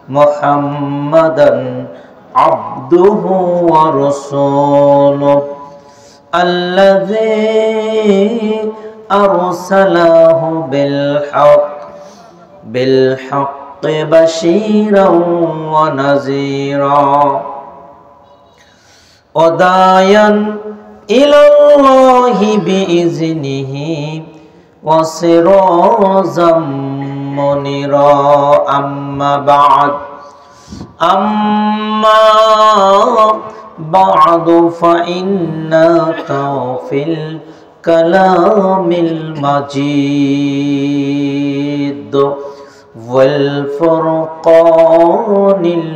মুহাম্মাদান আবদুহু ওয়া রাসূলুহু আল্লাযী আরসালাহু বিল হাক্কি বাশীরাও ওয়া নাযীরা ওয়া দায়ান ইলাল্লাহি বিইজনিহি ওয়া সিরাজাম মুনীরা আম্মা বা'দু ফাইন্নাকা ফিল কালামিল মাজিদ ওয়াল ফুরকানিল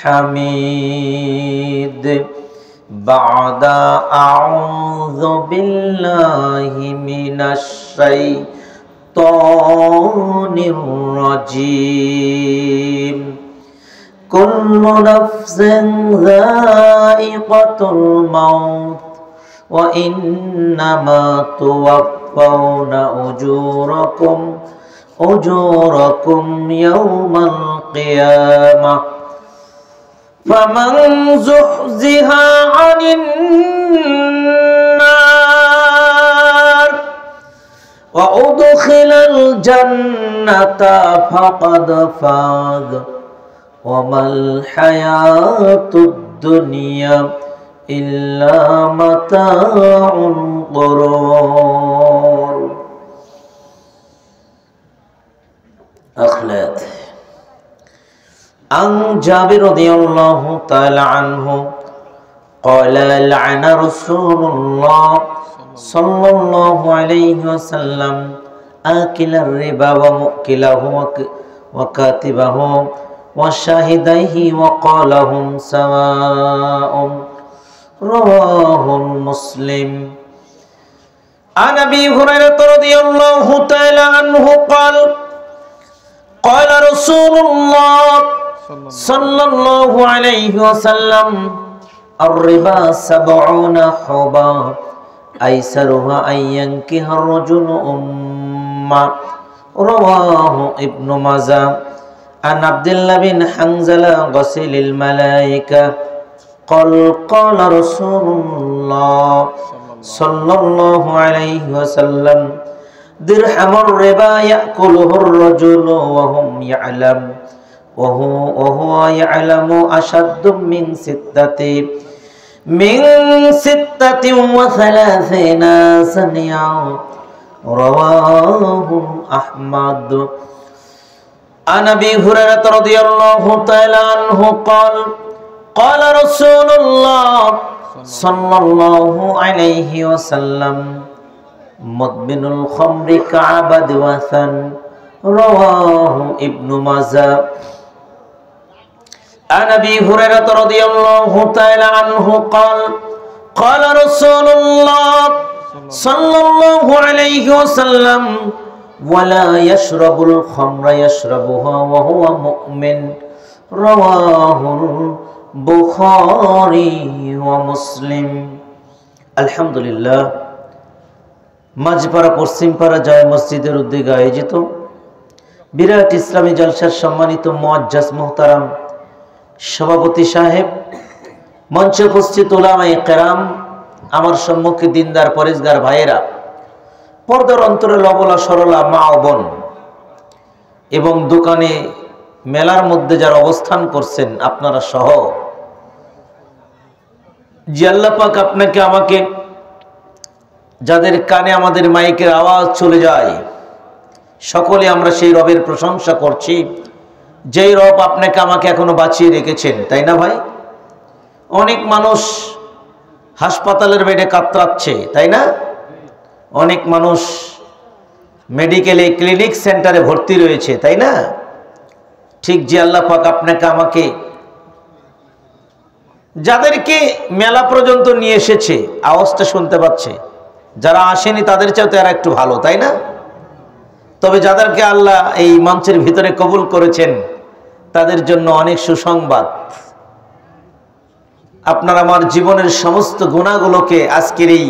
হামিদ বা'দা আউযু বিল্লাহি মিনাশ শাইতানির রাজীম কুল্লু নাফসিন যায়িকাতুল মাউত ওয়া ইন্নামা তুওয়াফাউনা উজুরাকুম ইয়াওমাল কিয়ামাহ فمن زحزح عن النار وأدخل الجنة فقد فاز وما الحياة الدنيا إلا متاع الغرور. أخلاق عن جابر رضي الله تعالى عنه قال لعن رسول الله صلى الله عليه وسلم آكل الربا ومؤكله وكاتبه وشاهديه وقالهم سواء رواه مسلم. عن أبي هريرة رضي الله تعالى عنه قال قال رسول الله صلى الله عليه وسلم الربا 70 حبا أيسرها أن ينكح الرجل أمه رواه ابن ماجه. عن عبد الله بن حنظلة غسيل الملائكة قال قال رسول الله صلى الله عليه وسلم درهم الربا يأكله الرجل وهو يعلم أشد من 36 سنة رواه أحمد. عن أبي هريرة رضي الله تعالى عنه قال قال رسول الله صلى الله عليه وسلم مدمن الخمر كعبد وثن رواه ابن ماجه. عن أبي هريرة رضي الله تعالى عنه قال قال رسول الله صلى الله عليه وسلم ولا يشرب الخمر يشربها وهو مؤمن رواه البخاري ومسلم. الحمد لله. মাঝপাড়া পশ্চিমপাড়া জামে মসজিদের উদ্যোগে আয়োজিত বিরাট ইসলামী জলসার সম্মানিত মুআজ্জাজ মুহতারাম সভাপতি সাহেব, মঞ্চে উপস্থিত উলামায়ে কেরাম, আমার সম্মুখে দিনদার পরেশগার ভাইয়েরা, পর্দার অন্তরে লবলা সরলা মা ও বোন এবং দোকানে মেলার মধ্যে যারা অবস্থান করছেন আপনারা সহ, যে আল্লাহ পাক আপনাকে আমাকে যাদের কানে আমাদের মাইকের আওয়াজ চলে যায় সকলে আমরা সেই রবের প্রশংসা করছি, যেই রব আপনাকে আমাকে এখনো বাঁচিয়ে রেখেছেন, তাই না ভাই? অনেক মানুষ হাসপাতালের বেডে কাতরাচ্ছে, তাই না? অনেক মানুষ মেডিকেলে ক্লিনিক সেন্টারে ভর্তি রয়েছে, তাই না? ঠিক যে আল্লাহ পাক আপনাকে আমাকে যাদেরকে মেলা পর্যন্ত নিয়ে এসেছে আওয়াজটা শুনতে পাচ্ছে, যারা আসেনি তাদের চাইতে আর একটু ভালো, তাই না? তবে যাদেরকে আল্লাহ এই মঞ্চের ভিতরে কবুল করেছেন তাদের জন্য অনেক সুসংবাদ। আপনার আমার জীবনের সমস্ত গুনাহগুলোকে আজকের এই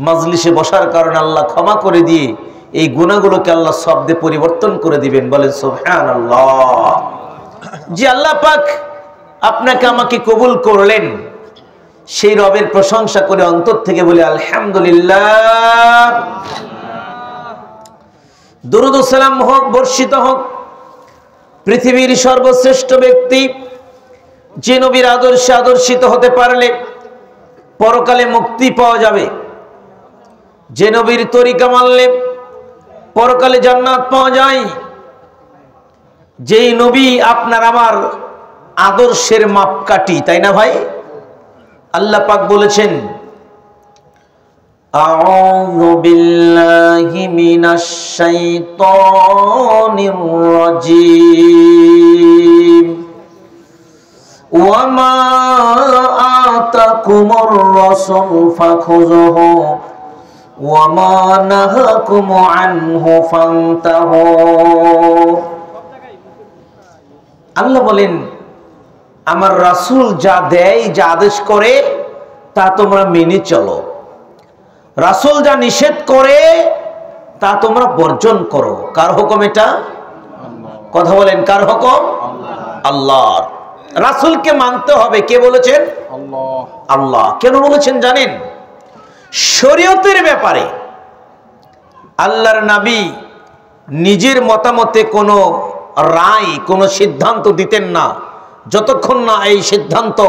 মাজলিসে বসার কারণে আল্লাহ ক্ষমা করে দিয়ে এই গুনাহগুলোকে আল্লাহ শব্দে পরিবর্তন করে দিবেন। বলেন সুবহানাল্লাহ। যে আল্লাহ পাক আপনাকে আমাকে কবুল করলেন, সেই রবের প্রশংসা করে অন্তর থেকে বলি আলহামদুলিল্লাহ। দুরূদ ও সালাম হোক, বর্ষিত হোক পৃথিবীর সর্বশ্রেষ্ঠ ব্যক্তি, যে নবীর আদর্শে আদর্শিত হতে পারলে পরকালে মুক্তি পাওয়া যাবে, যে নবীর তরিকা মানলে পরকালে জান্নাত পাওয়া যায়, যেই নবী আপনার আমার আদর্শের মাপকাঠি, তাই না ভাই? আল্লাহ পাক বলেছেন আউযু বিল্লাহি মিনাশ শাইতানির রাজীম ওয়া মা আতাকুমুর রাসূল ফাখুযুহু ওয়া মা নাহাকুম আনহু ফান্তাহু। আল্লাহ বলেন আমার রাসূল যা দেয়, যা আদেশ করে তা তোমরা মেনে চলো, রাসূল যা নিষেধ করে তা তোমরা বর্জন করো। কার হুকুম এটা? কথা বলেন, কার হুকুম? আল্লাহর। রাসূলকে মানতে হবে। কে বলেছেন? আল্লাহ। আল্লাহ কেন বলেছেন জানেন? শরীয়তের ব্যাপারে আল্লাহর নবী নিজের মতামতে কোনো রায়, কোনো সিদ্ধান্ত দিতেন না যতক্ষণ না এই সিদ্ধান্ত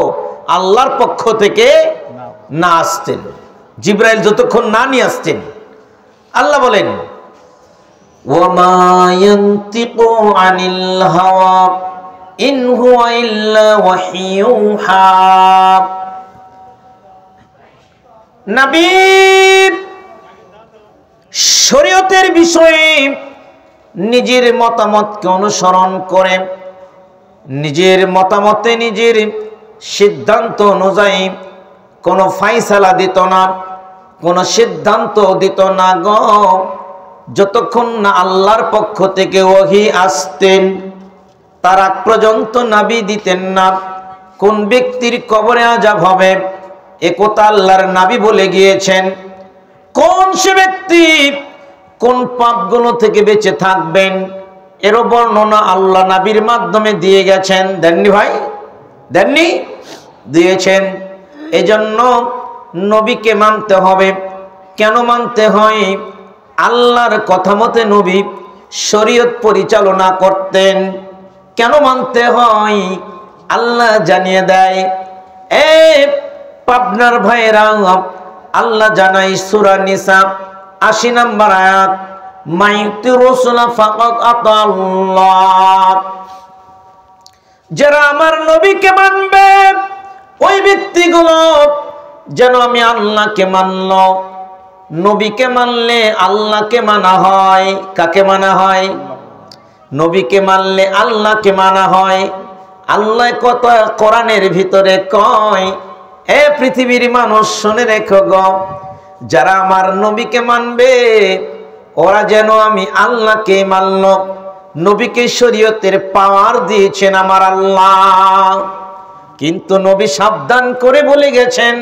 আল্লাহর পক্ষ থেকে না আসতেন, জিবরাইল যতক্ষণ না নিয়ে আসতেন। আল্লাহ বলেন ওয়ামা ইয়ানতিকু আনিল হাওয়া ইন হুয়া ইল্লা ওয়াহিয়ুহা। নবী শরীয়তের বিষয়ে নিজের মতামতকে অনুসরণ করে, নিজের মতামতে নিজের সিদ্ধান্ত অনুযায়ী কোনো ফায়সালা দিত না, কোনো সিদ্ধান্ত দিত না গো, যতক্ষণ না আল্লাহর পক্ষ থেকে ওহী আসতেন তার আগ পর্যন্ত নবী দিতেন না কোন ব্যক্তির কবরে আযাব হবে। একথা আল্লাহর নবী বলে গিয়েছেন। কোন সে ব্যক্তি কোন পাপগুলো থেকে বেঁচে থাকবেন এরও বর্ণনা আল্লাহ নবীর মাধ্যমে দিয়ে গেছেন। দেননি ভাই? দেননি? দিয়েছেন। এজন্য নবীকে মানতে হবে। কেন মানতে হয়? আল্লাহর কথা মতে নবী শরীয়ত পরিচালনা করতেন। কেন মানতে হয়? আল্লাহ জানিয়ে দেয়। পাবনার ভাইরা, আল্লাহ জানাই সূরা নিসা ৮০ নম্বর আয়াত, মাইতি রাসূলা ফাকাত আতাল্লাহ। যারা আমার নবীকে মানবে ওই ব্যক্তিগুলো যেন আমি আল্লাহকে মানল। নবীকে মানলে আল্লাহকে মানা হয়। কাকে মানা হয়? নবীকে মানলে আল্লাহকে মানা হয়। আল্লাহ কথা কোরআনের ভিতরে কয়, এ পৃথিবীর মানুষ শুনে রেখো গো, যারা আমার নবীকে মানবে ওরা যেন আমি আল্লাহকে মানল। নবীকে শরীয়তের পাওয়ার দিয়েছেন আমার আল্লাহ, কিন্তু নবী সাবধান করে বলে গেছেন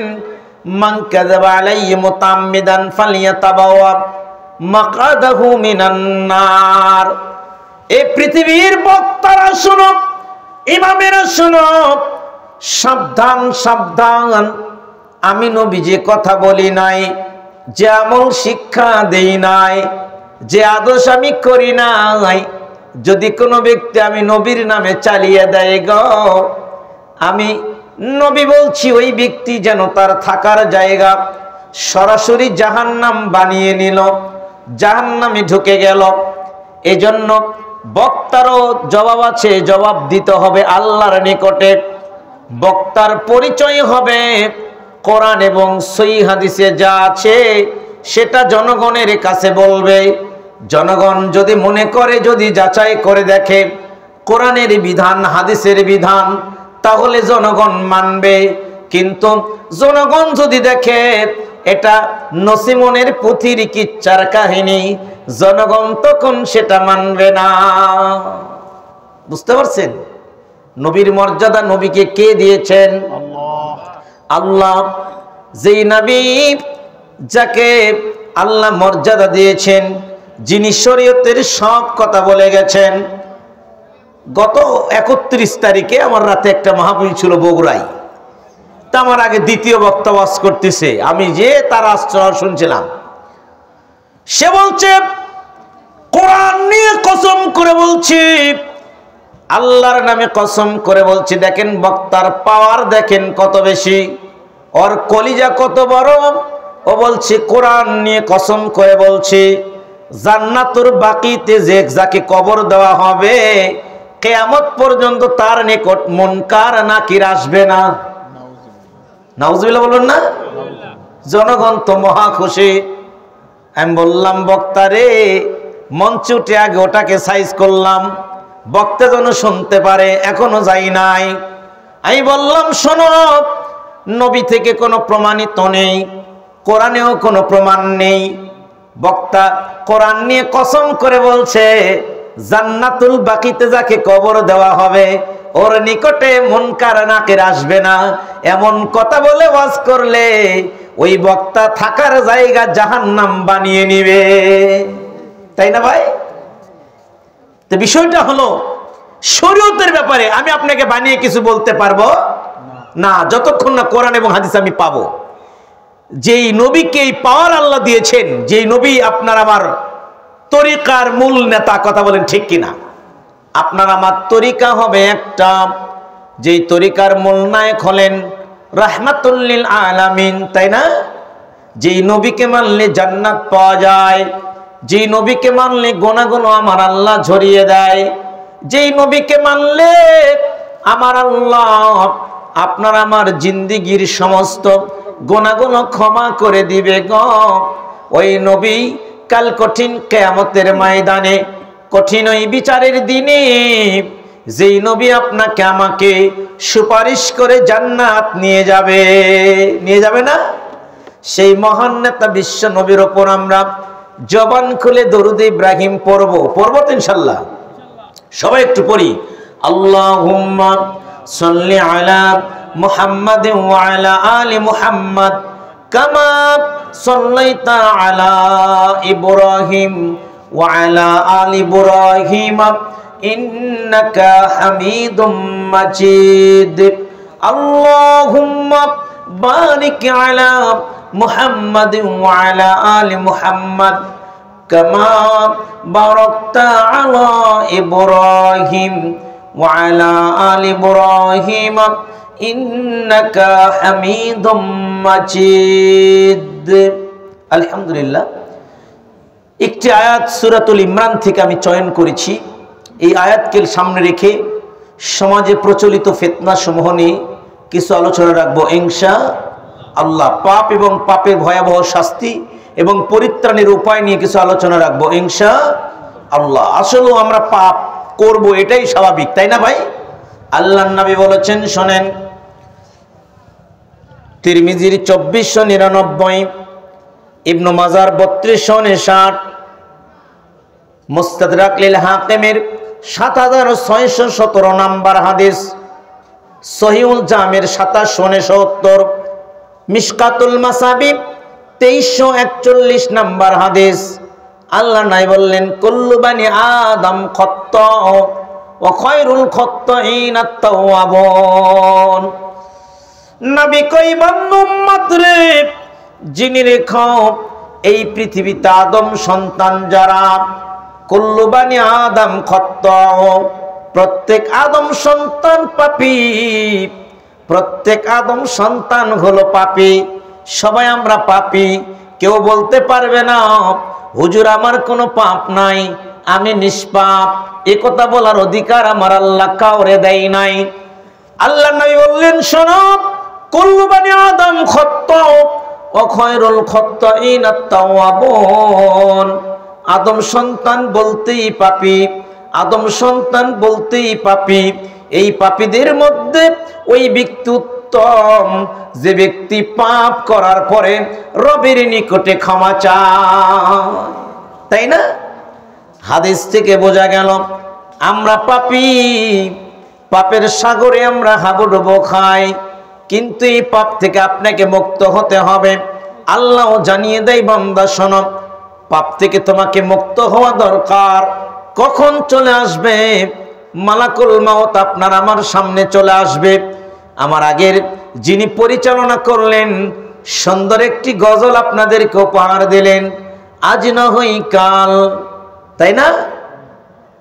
মান কাযাবা আলাইহি মুতাআম্মিদান ফালিয়াতাবাওয়া মাকআদাহু মিনান নার। এই পৃথিবীর বক্তারা শোনো, ইমামেরা শোনো, সাবধান সাবধান। আমি নবী যে কথা বলি নাই, যে আমল শিক্ষা দেই নাই, যে আদর্শ আমি করি নাই, যদি কোনো ব্যক্তি আমি নবীর নামে চালিয়ে দেয় গো, আমি নবী বলছি ওই ব্যক্তি যেন তার থাকার জায়গা সরাসরি জাহান্নাম বানিয়ে নিল, জাহান্নামে ঢুকে গেল। এজন্য বক্তারও জবাব আছে, জবাব দিতে হবে আল্লাহর নিকটে। বক্তার পরিচয় হবে কোরআন এবং সহিহ হাদিসে যা আছে সেটা জনগণের কাছে বলবে। জনগণ যদি মনে করে, যদি যাচাই করে দেখে কোরআনের বিধান হাদিসের বিধান, তাহলে জনগণ মানবে। কিন্তু জনগণ যদি দেখে এটা নসিমনের পুঁথির কিচ্ছার কাহিনী, জনগণ তখন সেটা মানবে না। বুঝতে পারছেন? নবীর মর্যাদা নবীকে কে দিয়েছেন? আল্লাহ। যেই নবী যাকে আল্লাহ মর্যাদা দিয়েছেন, যিনি শরীয়তের সব কথা বলে গেছেন, গত 31 তারিখে আমার রাতে একটা মাহফিল ছিল বগুড়ায়। তা আমার আগে দ্বিতীয় বক্তা ওয়াজ করতেছে, আমি যে তার আশ্রয় শুনছিলাম। সে বলছে কোরআন নিয়ে কসম করে বলছি, আল্লাহর নামে কসম করে বলছি, দেখেন বক্তার পাওয়ার দেখেন কত বেশি, ওর কলিজা কত বড়। ও বলছে কোরআন নিয়ে কসম করে বলছি, জান্নাতুর বাকিতে যে যাকে কবর দেওয়া হবে কিয়ামত পর্যন্ত তার নিকট মুনকার নাকির আসবে না। নাউজুবিল্লাহ বলুন না। জনগণ তো মহা খুশি। আমি বললাম বক্তারে মঞ্চে উঠে আগে ওটাকে সাইজ করলাম, বক্তা যেন শুনতে পারে, এখনো যাই নাই। আমি বললাম শোনো, নবী থেকে কোনো প্রমাণিত নেই, কোরআনেও কোনো প্রমাণ নেই। বক্তা কোরআন নিয়ে কসম করে বলছে জান্নাতুল বাকিতে যাকে কবর দেওয়া হবে ওর নিকটে মুনকার নাকির আসবে না। এমন কথা বলে ওয়াজ করলে ওই বক্তা থাকার জায়গা জাহান্নাম বানিয়ে নিবে, তাই না ভাই? তো বিষয়টা হলো শরীয়তের ব্যাপারে আমি আপনাকে বানিয়ে কিছু বলতে পারবো না যতক্ষণ না কোরআন এবং হাদিস আমি পাবো। যেই নবীকে এই পাওয়ার আল্লাহ দিয়েছেন, যেই নবী আপনার আমার তরিকার মূল নেতা, কথা বলেন ঠিক কিনা? আপনার আমার তরিকা হবে একটা, যেই তরিকার মূল নায়ক হলেন রাহমাতুল লিল আলামিন, তাই না? যেই নবীকে মানলে জান্নাত পাওয়া যায়, যেই নবীকে মানলে গুনাহগুলো আমার আল্লাহ ঝরিয়ে দেয়, যেই নবীকে মানলে আমার আল্লাহ আপনার আমার জিন্দেগীর সমস্ত গুনাহগুলো ক্ষমা করে দিবে গো। ওই নবী কাল কঠিন কিয়ামতের ময়দানে, কঠিন ওই বিচারের দিনে যেই নবী আপনাকে আমাকে সুপারিশ করে জান্নাত নিয়ে যাবে না? সেই মহান নেতা বিশ্ব নবীর ওপর আমরা জবান খুলে দরুদ ইব্রাহিম পড়ব তো ইনশাআল্লাহ। সবাই একটু পড়ি, আল্লাহুম্মা সাল্লি আলা মুহাম্মাদিন ওয়া আলা আলি মুহাম্মাদ কামা সাল্লাইতা আলা ইব্রাহিম ওয়া আলা আলি ইব্রাহিম ইন্নাকা হামিদুম মাজিদ। আল্লাহুম্মা বারিক আলা মুহাম্মাদিন ওয়া আলা আলি মুহাম্মাদ কামা বারাকতা আলা ইব্রাহিম ওয়া আলা আলি ইব্রাহিম ইন্নাকা হামিদুম মাজিদ। আলহামদুলিল্লাহ। একটি আয়াত সূরাতুল ইমরান থেকে আমি চয়ন করেছি। এই আয়াতকে সামনে রেখে সমাজে প্রচলিত ফিতনা সমূহ নিয়ে কিছু আলোচনা রাখবো ইনশাআল্লাহ। পাপ এবং পাপের ভয়াবহ শাস্তি এবং পরিত্রাণের উপায় নিয়ে কিছু আলোচনা রাখবো ইনশাআল্লাহ। আসলে আমরা পাপ করব, এটাই স্বাভাবিক, তাই না ভাই? আল্লাহর নবী বলেছেন, শোনেন, তিরমিজির 2499, ইবনে মাজার 3259, মুস্তাদরাক লিল হাকিমের 7617 নাম্বার হাদিস, সহিহুল জামির 2770, মিশকাতুল মাসাবি 2341 নাম্বার হাদিস। আল্লাহ নাই বললেন কুল্লু বানি আদম খাত্তা ওয়া খায়রুল খাত্তাইন আত-তাওয়াবুন। নবী কই বান্দা উম্মত রে, জিনি রেখো এই পৃথিবীতে আদম সন্তান যারা, কুল্লু বানি আদম খাত্তা, প্রত্যেক আদম সন্তান পাপী, প্রত্যেক আদম সন্তান হলো পাপী। সবাই আমরা পাপী। কেউ বলতে পারবে না হুজুর আমার কোনো পাপ নাই, আমি নিষ্পাপ, এ কথা বলার অধিকার আমার আল্লাহ কাউরে দেয় নাই। আল্লাহ নবী বললেন, শোনো, কুল্লু বানি আদম খাত্তা ওয়া খায়রুল খাত্তাইন আত-তাওয়াবুন। আদম সন্তান বলতেই পাপী, আদম সন্তান বলতেই পাপী। এই পাপীদের মধ্যে ওই ব্যক্তি উত্তম যে ব্যক্তি পাপ করার পরে রবের নিকটে ক্ষমা চায়, তাই না? হাদিস থেকে বোঝা গেল আমরা পাপী, পাপের সাগরে আমরা হাবুডুবু খাই। কিন্তু এই পাপ থেকে আপনাকে মুক্ত হতে হবে। আল্লাহ জানিয়ে দেয়, বান্দা শোনো, পাপ থেকে তোমাকে মুক্ত হওয়া দরকার। কখন চলে আসবে? মালাকুল মাউত আপনার আমার সামনে চলে আসবে। আমার আগের যিনি পরিচালনা করলেন সুন্দর একটি গজল আপনাদেরকে উপহার দিলেন, আজ না হই কাল, তাই না?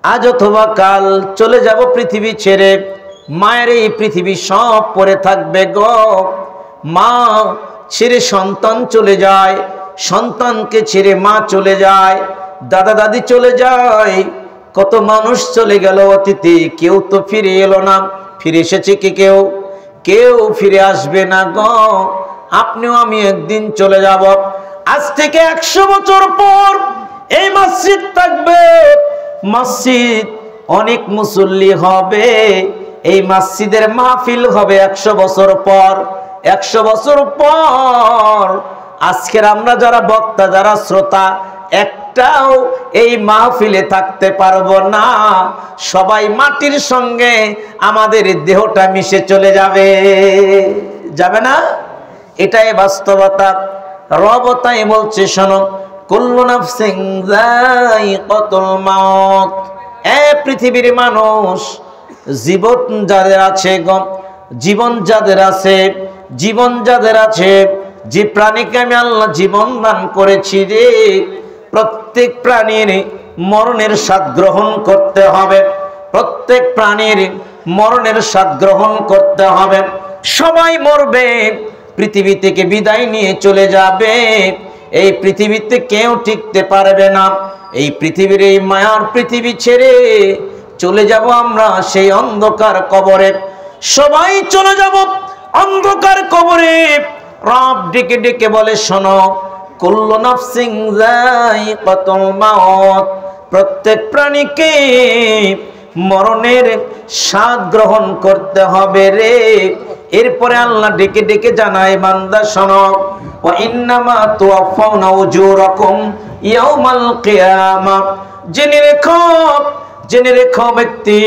আজ অথবা কাল চলে যাব পৃথিবী ছেড়ে, মায়ের এই পৃথিবী সব পড়ে থাকবে গো। মা ছেড়ে সন্তান চলে যায়, সন্তানকে ছেড়ে মা চলে যায়, দাদা দাদি চলে যায়, কত মানুষ চলে গেল অতীতে, কেউ তো ফিরে এলো না। ফিরে এসেছে কি কেউ? কেউ ফিরে আসবে না গো। আপনিও আমি একদিন চলে যাব। আজ থেকে 100 বছর পর এই মসজিদ থাকবে, মসজিদ অনেক মুসল্লি হবে, এই মসজিদের মাহফিল হবে 100 বছর পর। 100 বছর পর আজকের আমরা যারা বক্তা, যারা শ্রোতা, একটাও এই মাহফিলে থাকতে পারবো না। সবাই মাটির সঙ্গে আমাদের দেহটা মিশে চলে যাবে, যাবে না? এটাই বাস্তবতা। রব তাই বলছে, শোনো, কুল্লু নাফসিন যায়িকাতুল মাউত। পৃথিবীর মানুষ, জীবন যাদের আছে গো, জীবন যাদের আছে, জীবন যাদের আছে, যে প্রাণীকে আমি আল্লাহ জীবন দান করেছি রে, প্রত্যেক প্রাণীর মরণের স্বাদ গ্রহণ করতে হবে। প্রত্যেক প্রাণীর মরণের স্বাদ গ্রহণ করতে হবে। সবাই মরবে, পৃথিবী থেকে বিদায় নিয়ে চলে যাবে। এই পৃথিবীতে কেউ টিকতে পারবে না। এই পৃথিবীর, এই মায়ার পৃথিবী ছেড়ে চলে যাব আমরা সেই অন্ধকার কবরে। সবাই চলে যাব অন্ধকার কবরে। রব ডেকে ডেকে বলে, শোনো, কুল্লু নাফসিন যায়িকাতুল মাউত, প্রত্যেক প্রাণীকে মরণের স্বাদ গ্রহণ করতে হবে রে। এরপরে আল্লাহ ডেকে ডেকে জানায়, বান্দা শোনো, ওয়া ইন্নামা তুওয়াফাউনা উজুরাকুম ইয়াউমাল কিয়ামা। জেনে রেখো, জেনে রেখো ব্যক্তি,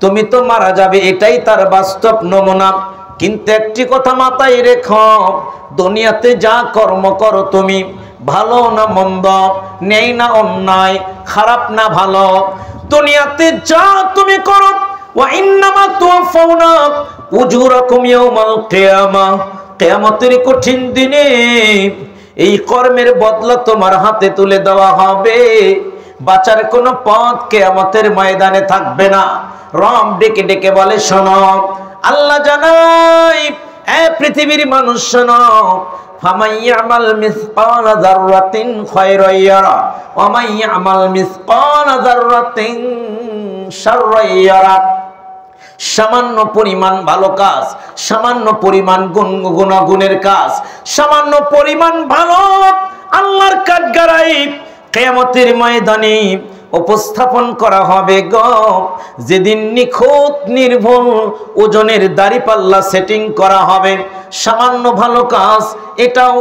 তুমি তো মারা যাবে, এটাই তার বাস্তব নমুনা। কিন্তু একটি কথা মাথায় রেখো, দুনিয়াতে যা কর্ম করো তুমি, ভালো না মন্দ, ন্যায় না অন্যায়, খারাপ না ভালো, দুনিয়াতে যা তুমি করো, ওয়া ইন্নামা তুওয়াফাউনা উজুরাকুম ইয়াউমাল কিয়ামা, কিয়ামতের কঠিন দিনে এই কর্মের বদলা তোমার হাতে তুলে দেওয়া হবে। বাঁচার কোনো পথ কিয়ামতের ময়দানে থাকবে না। রব ডেকে ডেকে বলে, শোনো, আল্লাহ জানাই, পৃথিবীর মানুষ শোনো, ফামান ইয়ামাল মিসকালা যাররাতিন খায়রান ইয়ারা ওয়া মান ইয়ামাল মিসকালা যাররাতিন শাররান ইয়ারা। সামান্য পরিমাণ ভালো কাজ, সামান্য পরিমাণ গুণাগুণের কাজ, সামান্য পরিমাণ ভালো আল্লাহর কাঠগড়াই কিয়ামতের ময়দানে উপস্থাপন করা হবে গো। যেদিন নিখুঁত নির্ভুল ওজনের দাড়িপাল্লা সেটিং করা হবে, সামান্য ভালো কাজ এটাও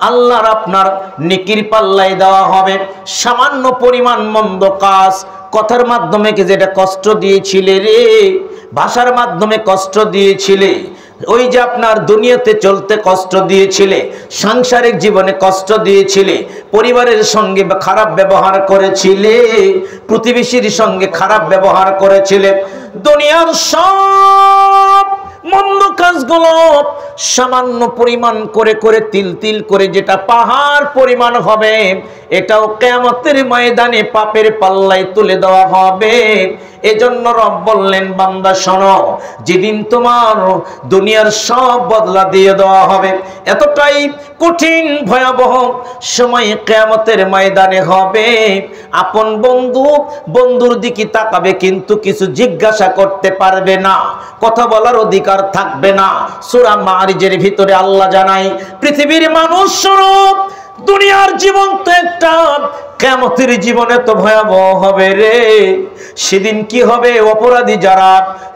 আল্লাহর আপনার নেকির পাল্লায় দেওয়া হবে। সামান্য পরিমাণ মন্দ কাজ, কথার মাধ্যমে যেটা কষ্ট দিয়েছিলে রে, ভাষার মাধ্যমে কষ্ট দিয়েছিলে, ওই যে আপনার দুনিয়াতে চলতে কষ্ট দিয়েছিলে, সাংসারিক জীবনে কষ্ট দিয়েছিলে, পরিবারের সঙ্গে খারাপ ব্যবহার করেছিলে, প্রতিবেশীর সঙ্গে খারাপ ব্যবহার করেছিলে, দুনিয়ার সব মন্দ কাজগুলো সামান্য পরিমাণ করে করে তিল তিল করে যেটা পাহাড় পরিমাণ হবে, এটাও কিয়ামতের ময়দানে পাপের পাল্লায় তুলে দেওয়া হবে। এজন্য রব বললেন, বান্দা শোনো, যেদিন তোমার দুনিয়ার সব বদলা দিয়ে দেওয়া হবে, এতটাই কঠিন ভয়াবহ সময় কিয়ামতের ময়দানে হবে। আপন বন্ধু বন্ধুর দিকে তাকাবে, কিন্তু কিছু জিজ্ঞাসা করতে পারবে না, কথা বলার অধিকার থাকবে না। সূরা মারিজের ভিতরে আল্লাহ জানাই, পৃথিবীর মানুষ শোনো, দুনিয়ার জীবন তো একটা, কিয়ামতের জীবনে তো ভয়াবহ হবে রে। সেদিন কি হবে? অপরাধী যারা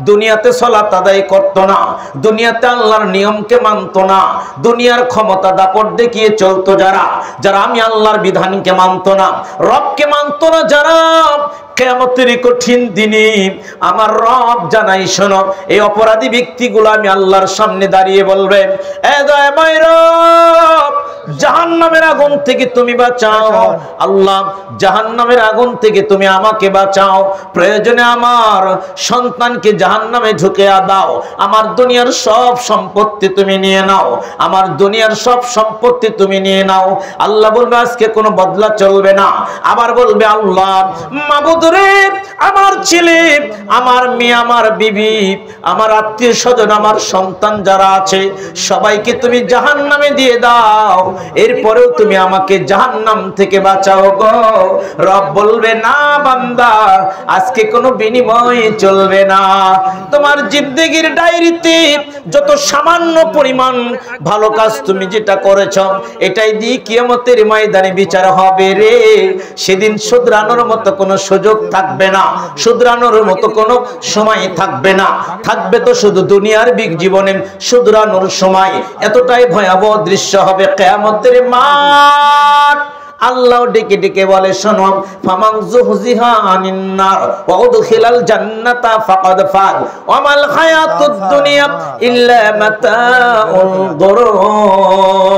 দুনিয়াতে সালাত আদায় করতো না, দুনিয়াতে আল্লাহর নিয়মকে মানতো না, দুনিয়ার ক্ষমতা দাপট দেখিয়ে চলতো, যারা যারা আমি আল্লাহর বিধানকে মানতো না, রবকে মানতো না, যারা কিয়ামতের কঠিন দিনে আমার রব জানাই, শোনো, এই অপরাধী ব্যক্তিগুলো আমি আল্লাহর সামনে দাঁড়িয়ে বলবে, এ দয়াময় রব, জাহান্নামের আগুন থেকে তুমি বাঁচাও আল্লাহ, জাহান্নামের আগুন থেকে তুমি আমাকে বাঁচাও। প্রয়োজনে আমার সন্তানকে জাহান্নামে ঢুকিয়ে দাও। আমার দুনিয়ার সব সম্পত্তি তুমি নিয়ে নাও, আমার দুনিয়ার সব সম্পত্তি তুমি নিয়ে নাও। আল্লাহ বলবে আজকে কোনো বদলা চলবে না। আবার বলবে আল্লাহ মাবুদ রে, আমার ছেলে, আমার মেয়ে, আমার বিবি, আমার আত্মীয় স্বজন, আমার সন্তান যারা আছে সবাইকে তুমি জাহান্নামে দিয়ে দাও, এরপরেও তুমি আমাকে জাহান্নাম থেকে বাঁচাও গো। রব বলবে না বান্দা, আজকে কোনো বিনিময় চলবে না। তোমার জিন্দেগির ডায়েরিতে যত সামান্য পরিমাণ ভালো কাজ তুমি যেটা করেছ, এটাই দিয়ে কিয়ামতের ময়দানে বিচার হবে রে। সেদিন শুধরানোর মতো কোনো সুযোগ থাকবে না, শুধরানোর মতো কোনো সময় থাকবে না। থাকবে তো শুধু দুনিয়ার বিগ জীবনে শুধরানোর সময়। এতটাই ভয়াবহ দৃশ্য হবে কিয়ামতের মাঠ। আল্লাহ ডেকে ডেকে বলে শোনো, ফামান যুহজিহা আনিন নার ওয়া উদখিলাল জান্নাতা ফাকাদ ফাজ ওয়া মাল হায়াতুদ দুনিয়া ইল্লা মাতাউল গুরুর।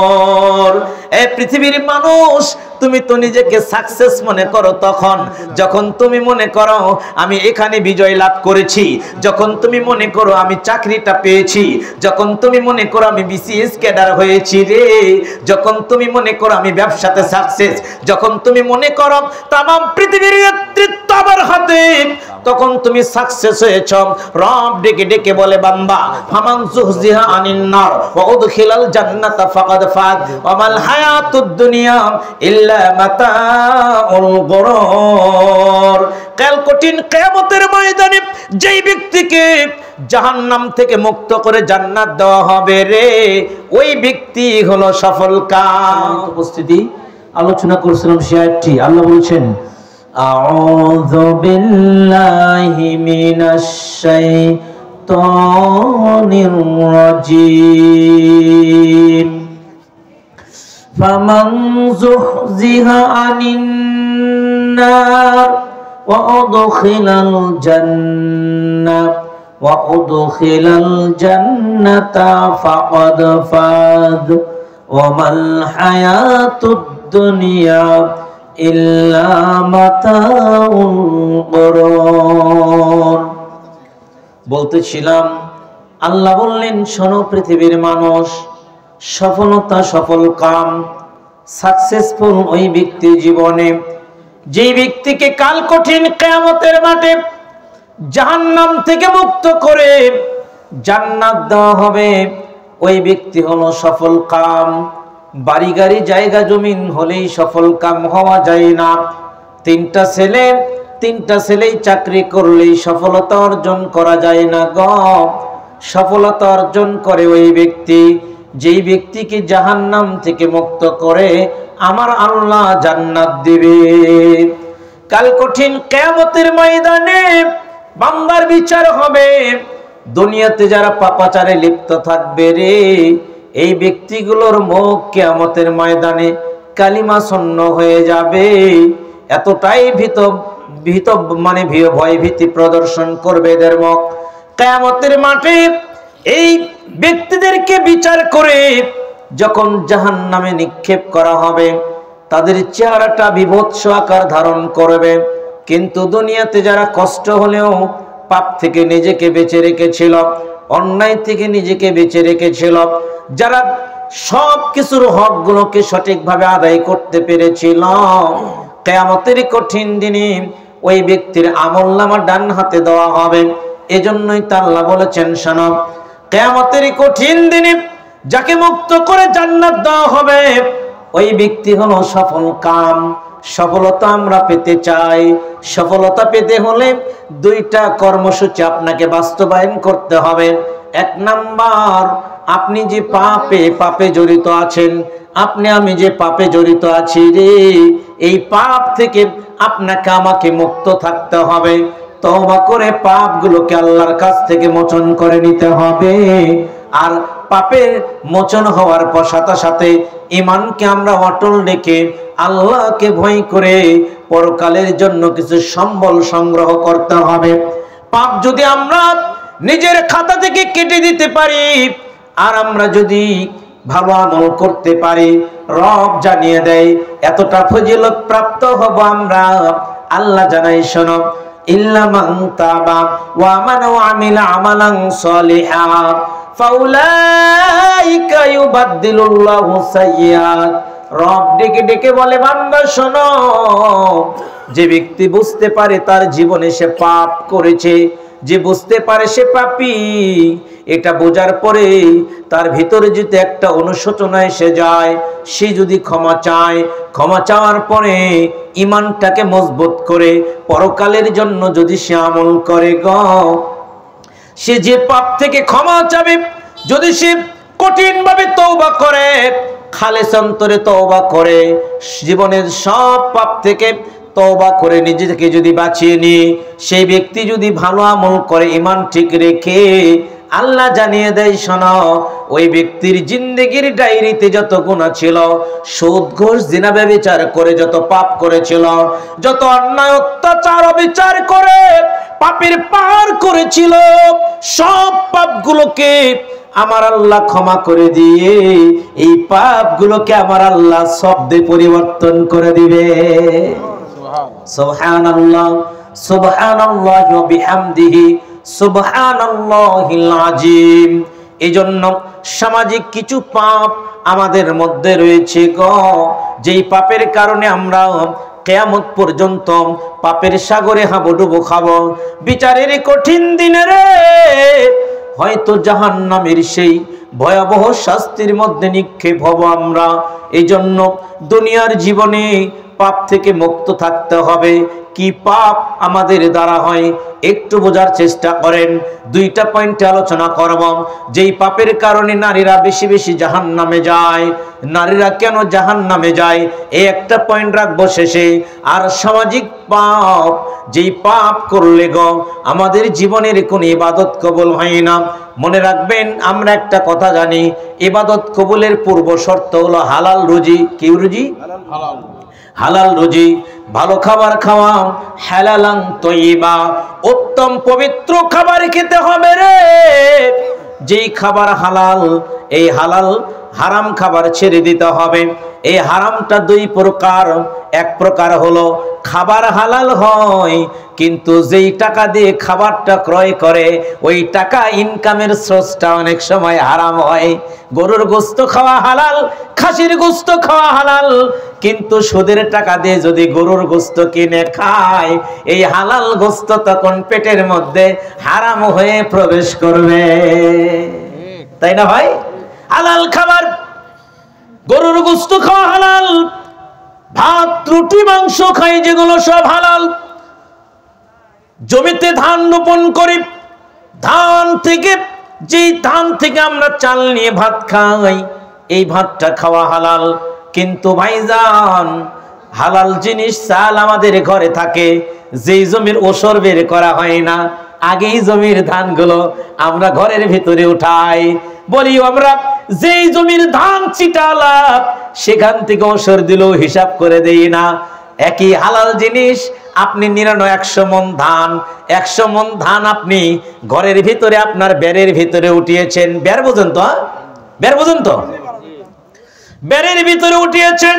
এই পৃথিবীর মানুষ, তুমি তো নিজেকে সাকসেস মনে করো তখন যখন তুমি মনে করো আমি এখানে বিজয় লাভ করেছি, যখন তুমি মনে করো আমি চাকরিটা পেয়েছি, যখন তুমি মনে করো আমি বিসিএস ক্যাডার হয়েছি রে, যখন তুমি মনে করো আমি ব্যবসাতে সাকসেস, যখন তুমি মনে করো তামাম পৃথিবীর নেতৃত্ব আমার হাতে, তখন তুমি সাকসেস হয়েছ। রব ডেকে ডেকে বলে বান্দা, ফামান যুহজিহা আনিন নার ওয়া উদখিলাল জান্নাতা ফাকাদ ফাজ ওয়া মাল হায়াতুদ দুনিয়া ইল্লা মাতাউল গুরুর। কাল কঠিন কিয়ামতের ময়দানে যেই ব্যক্তিকে জাহান্নাম থেকে মুক্ত করে জান্নাত দেওয়া হবে রে, ওই ব্যক্তি হলো সফল কাম। উপস্থিতি আলোচনা করছিলাম সে আয়াতটি। আল্লাহ বলছেন আউযু বিল্লাহি মিনাশ শাইতানির রাজীম ফামান যুহজিহা আনিন নার ওয়া উদখিলাল জান্নাতা ফাকাদ ফাজ ওয়া মাল হায়াতুদ দুনিয়া ইল্লা মাতাউল গুরুর। বলতেছিলাম আল্লাহ বললেন শোনো পৃথিবীর মানুষ, সফলতা, সফল কাম, সাকসেসফুল ওই ব্যক্তি জীবনে যে ব্যক্তিকে কাল কঠিন কিয়ামতের মাঠে জাহান্নাম থেকে মুক্ত করে জান্নাত দেওয়া হবে, ওই ব্যক্তি হলো সফল কাম। বাড়ি গাড়ি জায়গা জমিন হলেই সফল কাম হওয়া যায় না। তিনটা ছেলেই চাকরি করলেই সফলতা অর্জন করা যায় না গো। সফলতা অর্জন করে ওই ব্যক্তি যেই ব্যক্তিকে জাহান্নাম থেকে মুক্ত করে আমার আল্লাহ জান্নাত দিবে। কাল কঠিন কিয়ামতের ময়দানে বান্দার বিচার হবে। দুনিয়াতে যারা পাপাচারে লিপ্ত থাকবে রে, এই ব্যক্তিগুলোর মুখ কিয়ামতের ময়দানে কালিমা শূন্য হয়ে যাবে। এতটাই ভয় ভীতি প্রদর্শন করবে এদের মুখ। কিয়ামতের মাঠে এই ব্যক্তিদেরকে বিচার করে যখন জাহান্নামে নিক্ষেপ করা হবে, তাদের চেহারাটা বিভৎস আকার ধারণ করবে। কিন্তু দুনিয়াতে যারা কষ্ট হলেও পাপ থেকে নিজেকে বেঁচে রেখেছিল, অন্যায় থেকে নিজেকে বেঁচে রেখেছিল, যারা সব কিছুর হকগুলোকে সঠিকভাবে আদায় করতে পেরেছিল, কিয়ামতের কঠিন দিনে ওই ব্যক্তির আমলনামা ডান হাতে দেওয়া হবে। এজন্যই তা আল্লাহ বলেছেন শোনো, কিয়ামতের কঠিন দিনে যাকে মুক্ত করে জান্নাত দেওয়া হবে, ওই ব্যক্তি হলো সফল কাম। সফলতা আমরা পেতে চাই। সফলতা পেতে হলে দুইটা কর্মসূচি আপনাকে বাস্তবায়ন করতে হবে। এক নাম্বার, আপনি যে পাপে জড়িত আছেন, আমি যে পাপে জড়িত আছি রে, এই পাপ থেকে আপনাকে আমাকে মুক্ত থাকতে হবে। তওবা করে পাপগুলোকে আল্লাহর কাছ থেকে মোচন করে নিতে হবে। আর পাপের মোচন হওয়ার পর সাথে সাথে ঈমানকে আমরা অটল রেখে আল্লাহকে ভয় করে পরকালের জন্য কিছু সম্বল সংগ্রহ করতে হবে। পাপ যদি আমরা নিজের খাতা থেকে কেটে দিতে পারি, আর আমরা যদি ভালো আমল করতে পারি, রব জানিয়ে দেয় এতটা ফজিলত প্রাপ্ত হব আমরা। আল্লাহ জানাই শোনো, ইল্লা মান তাবা ওয়া মান আমিলা আমালান সলিহা ফাউলাইকা ইউবাদদিলুল্লাহু সাইয়্যাত। রব ডেকে ডেকে বলে, বান্দা শোনো, যে ব্যক্তি বুঝতে পারে তার জীবনে সে পাপ করেছে, যে বুঝতে পারে সে পাপী, এটা বোঝার পরে তার ভিতরে যদি একটা অনুশোচনা এসে যায়, সে যদি ক্ষমা চায়, ক্ষমা চাওয়ার পরে ঈমানটাকে মজবুত করে পরকালের জন্য যদি সে আমল করে গো, সে যে পাপ থেকে ক্ষমা চাবে, যদি সে কঠিন ভাবে তওবা করে, খালেস অন্তরে তওবা করে, জীবনের সব পাপ থেকে তওবা করে নিজেকে যদি বাঁচিয়ে নিয়ে সেই ব্যক্তি যদি ভালো আমল করে ঈমান ঠিক রেখে, আল্লাহ জানিয়ে দেয় শোনো, ওই ব্যক্তির জিন্দেগির ডায়েরিতে যত গুনাহ ছিল, সুদ ঘুষ জিনা ব্যভিচার করে যত পাপ করেছিল, যত অন্যায় অত্যাচার অবিচার করে পাপের পার করেছিল, সব পাপগুলোকে আমার আল্লাহ ক্ষমা করে দিয়ে এই পাপগুলোকে আমার আল্লাহ শব্দে পরিবর্তন করে দিবে। সুবহানাল্লাহ, সুবহানাল্লাহি ওয়া বিহামদিহি, সুবহানাল্লাহিল আযীম। এজন্য সামাজিক কিছু পাপ আমাদের মধ্যে রয়েছে গো, যেই পাপের কারণে আমরা কিয়ামত পর্যন্ত পাপের সাগরে হাবুডুবু খাবো। বিচারের কঠিন দিনে রে হয়তো জাহান্নামের সেই ভয়াবহ শাস্তির মধ্যে নিক্ষেপ হব আমরা। এই জন্য দুনিয়ার জীবনে পাপ থেকে মুক্ত থাকতে হবে। কি পাপ আমাদের দ্বারা হয় একটু বোঝার চেষ্টা করেন। দুইটা পয়েন্টে আলোচনা করব। যেই পাপের কারণে নারীরা বেশি বেশি জাহান্নামে যায়, নারীরা কেন জাহান্নামে যায় এই একটা পয়েন্ট রাখবো শেষে। আর সামাজিক পাপ, যেই পাপ করলে গো আমাদের জীবনের কোনো ইবাদত কবুল হয় না। মনে রাখবেন, আমরা একটা কথা জানি, ইবাদত কবুলের পূর্ব শর্ত হলো হালাল রুজি। কি রুজি? হালাল রুজি, ভালো খাবার খাওয়া, হালালান তয়্যিবা, উত্তম পবিত্র খাবার খেতে হবে রে। যেই খাবার হালাল, এই হালাল হারাম খাবার ছেড়ে দিতে হবে। এই হারামটা দুই প্রকার। এক প্রকার হলো খাবার হালাল হয়, কিন্তু যেই টাকা দিয়ে খাবারটা ক্রয় করে ওই টাকা ইনকামের সোর্সটা অনেক সময় হারাম হয়। গরুর গোশত খাওয়া হালাল, খাসির গোশত খাওয়া হালাল, কিন্তু সুদের টাকা দিয়ে যদি গরুর গোশত কিনে খায়, এই হালাল গোশত তখন পেটের মধ্যে হারাম হয়ে প্রবেশ করবে, তাই না ভাই? হালাল খাবার, গরুর গোশত খাওয়া হালাল, ভাত রুটি মাংস খাই যেগুলো সব হালাল। জমিতে ধান রোপণ করি, ধান থেকে, যেই ধান থেকে আমরা চাল নিয়ে ভাত খাই, এই ভাতটা খাওয়া হালাল। কিন্তু ভাইজান, হালাল জিনিস চাল আমাদের ঘরে থাকে, যেই জমির ওসর বের করা হয় না, আগেই জমির ধানগুলো আমরা ঘরের ভিতরে উঠাই। বলি আমরা যেই জমির ধান চিটালাম সেখান থেকে ওসর দিলেও হিসাব করে দেই না। একই হালাল জিনিস আপনি 100 মণ ধান, 100 মণ ধান আপনি ঘরের ভিতরে আপনার বেরের ভিতরে উঠিয়েছেন। বের বোঝেন তো? বের বোঝেন তো? বেরের ভিতরে উঠিয়েছেন,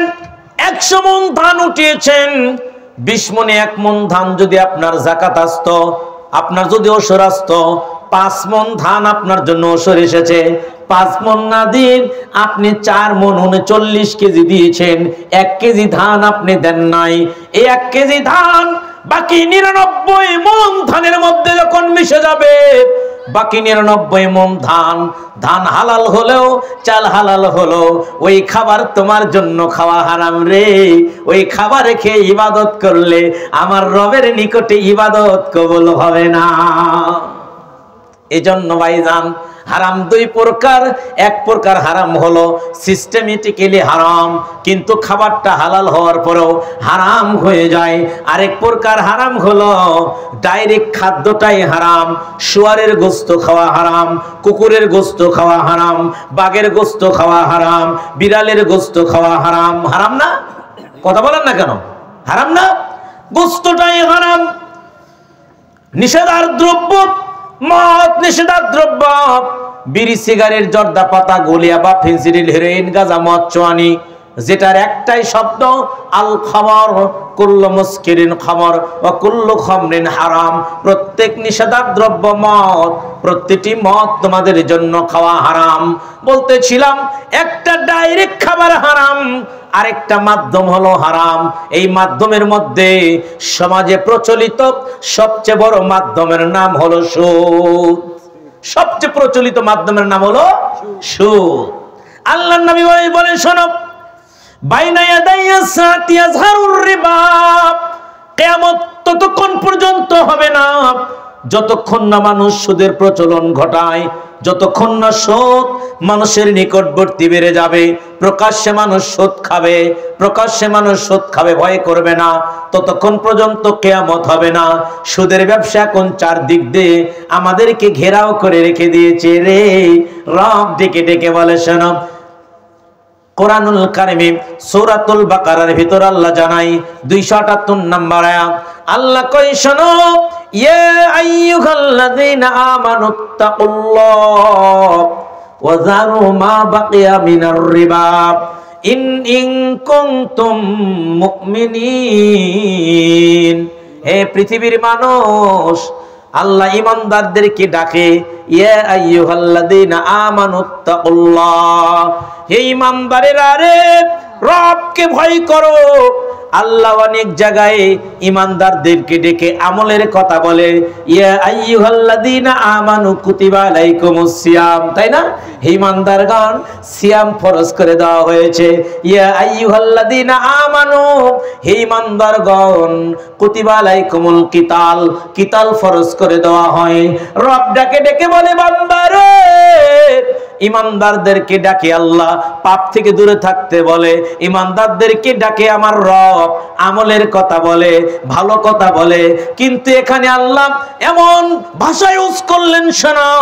100 মণ ধান উঠিয়েছেন। 20 মণে 1 মণ ধান যদি আপনার যাকাত আসতো, আপনার যদি ওসর আসতো, 5 মণ ধান আপনার জন্য ওসর এসেছে। 5 মণ না দিন আপনি 4 মণ 39 কেজি দিয়েছেন, 1 কেজি ধান আপনি দেন নাই। এই 1 কেজি ধান বাকি 99 মণ ধানের মধ্যে যখন মিশে যাবে, বাকি 99 মণ ধান, ধান হালাল হলেও, চাল হালাল হলো, ওই খাবার তোমার জন্য খাওয়া হারাম রে। ওই খাবার খেয়ে ইবাদত করলে আমার রবের নিকটে ইবাদত কবুল হবে না। এজন্য ভাইজান, হারাম দুই প্রকার। এক প্রকার হারাম হলো সিস্টেমেটিক্যালি হারাম, কিন্তু খাবারটা হালাল হওয়ার পরেও হারাম হয়ে যায়। আরেক প্রকার হারাম হলো ডাইরেক্ট খাদ্যটাই হারাম। শুয়ারের গোশত খাওয়া হারাম, কুকুরের গোশত খাওয়া হারাম, বাঘের গোশত খাওয়া হারাম, বিড়ালের গোশত খাওয়া হারাম। হারাম না? কথা বলেন না কেন? হারাম না? গোশতটাই হারাম। নিষেধার দ্রব্য মদ, নিষেধার দ্রব্য বিড়ি, সিগারেট, জর্দা পাতা, গলিয়া বা ফেন্সিডিল, হেরোইন, গাঁজা, মদ, চুয়ানি, যেটার একটাই শব্দ আল খামর, কুল্লু মুসকিরিন খামর ওয়া কুল্লু খামরিন হারাম। প্রত্যেক নিষেধাজ্ঞ দ্রব্য মদ, প্রত্যেকটি মদ তোমাদের জন্য খাওয়া হারাম। বলতেছিলাম একটা ডাইরেক্ট খাবার হারাম, আরেকটা মাধ্যম হলো হারাম। এই মাধ্যমের মধ্যে সমাজে প্রচলিত সবচেয়ে বড় মাধ্যমের নাম হলো সুদ। সবচেয়ে প্রচলিত মাধ্যমের নাম হলো সুদ। আল্লাহর নবী বলেন, শোনো, বাইনা ইয়াদাইয়া সাতি ইয়াজহারুর রিবা, কিয়ামত ততক্ষণ পর্যন্ত হবে না যতক্ষণ না মানুষ সুদের প্রচলন ঘটায়, যতক্ষণ না সুদ মানুষের নিকটবর্তী বেড়ে যাবে, প্রকাশ্যে মানুষ সুদ খাবে, প্রকাশ্যে মানুষ সুদ খাবে, ভয় করবে না, ততক্ষণ পর্যন্ত কিয়ামত হবে না। সুদের ব্যবসা কোন চারদিক দিয়ে আমাদেরকে ঘেরাও করে রেখে দিয়েছে রে। রব ডেকে ডেকে বলে, শোনো, কোরআনুল কারিমে সূরাতুল বাকারার ভিতর আল্লাহ জানাই 278 নম্বর আয়াত, আল্লাহ কই, শোনো, ইয়া আইয়ুহাল্লাযীনা আমানুত্তাকুল্লাহ ওয়া যারু মা বাকিয়া মিনার রিবা ইন কুনতুম মুমিনিন। হে পৃথিবীর মানুষ, আল্লাহ ইমানদারদেরকে ডাকে, ইয়া আইয়ুহাল্লাযীনা আমানুত্তাকুল্লাহ, হে ইমানদারেরা রে, রবকে ভয় করো। আল্লাহ অনেক জায়গায় ইমানদারদেরকে ডেকে আমলের কথা বলে, ইয়া আইয়ুহাল্লাযীনা আমানু কুতিবা আলাইকুমুস সিয়াম, তাই না? হে ইমানদারগণ, সিয়াম ফরজ করে দেওয়া হয়েছে। ইয়া আইয়ুহাল্লাযীনা আমানু, হে ইমানদারগণ, কুতিবা আলাইকুমুল কিতাল, কিতাল ফরজ করে দেওয়া হয়। রব ডাকে ডেকে বলে, বান্দারে, ইমানদারদেরকে ডাকে আল্লাহ পাপ থেকে দূরে থাকতে বলে, ইমানদারদেরকে ডাকে আমার রব আমলের কথা বলে, ভালো কথা বলে। কিন্তু এখানে আল্লাহ এমন ভাষা ইউজ করলেন, শোনো,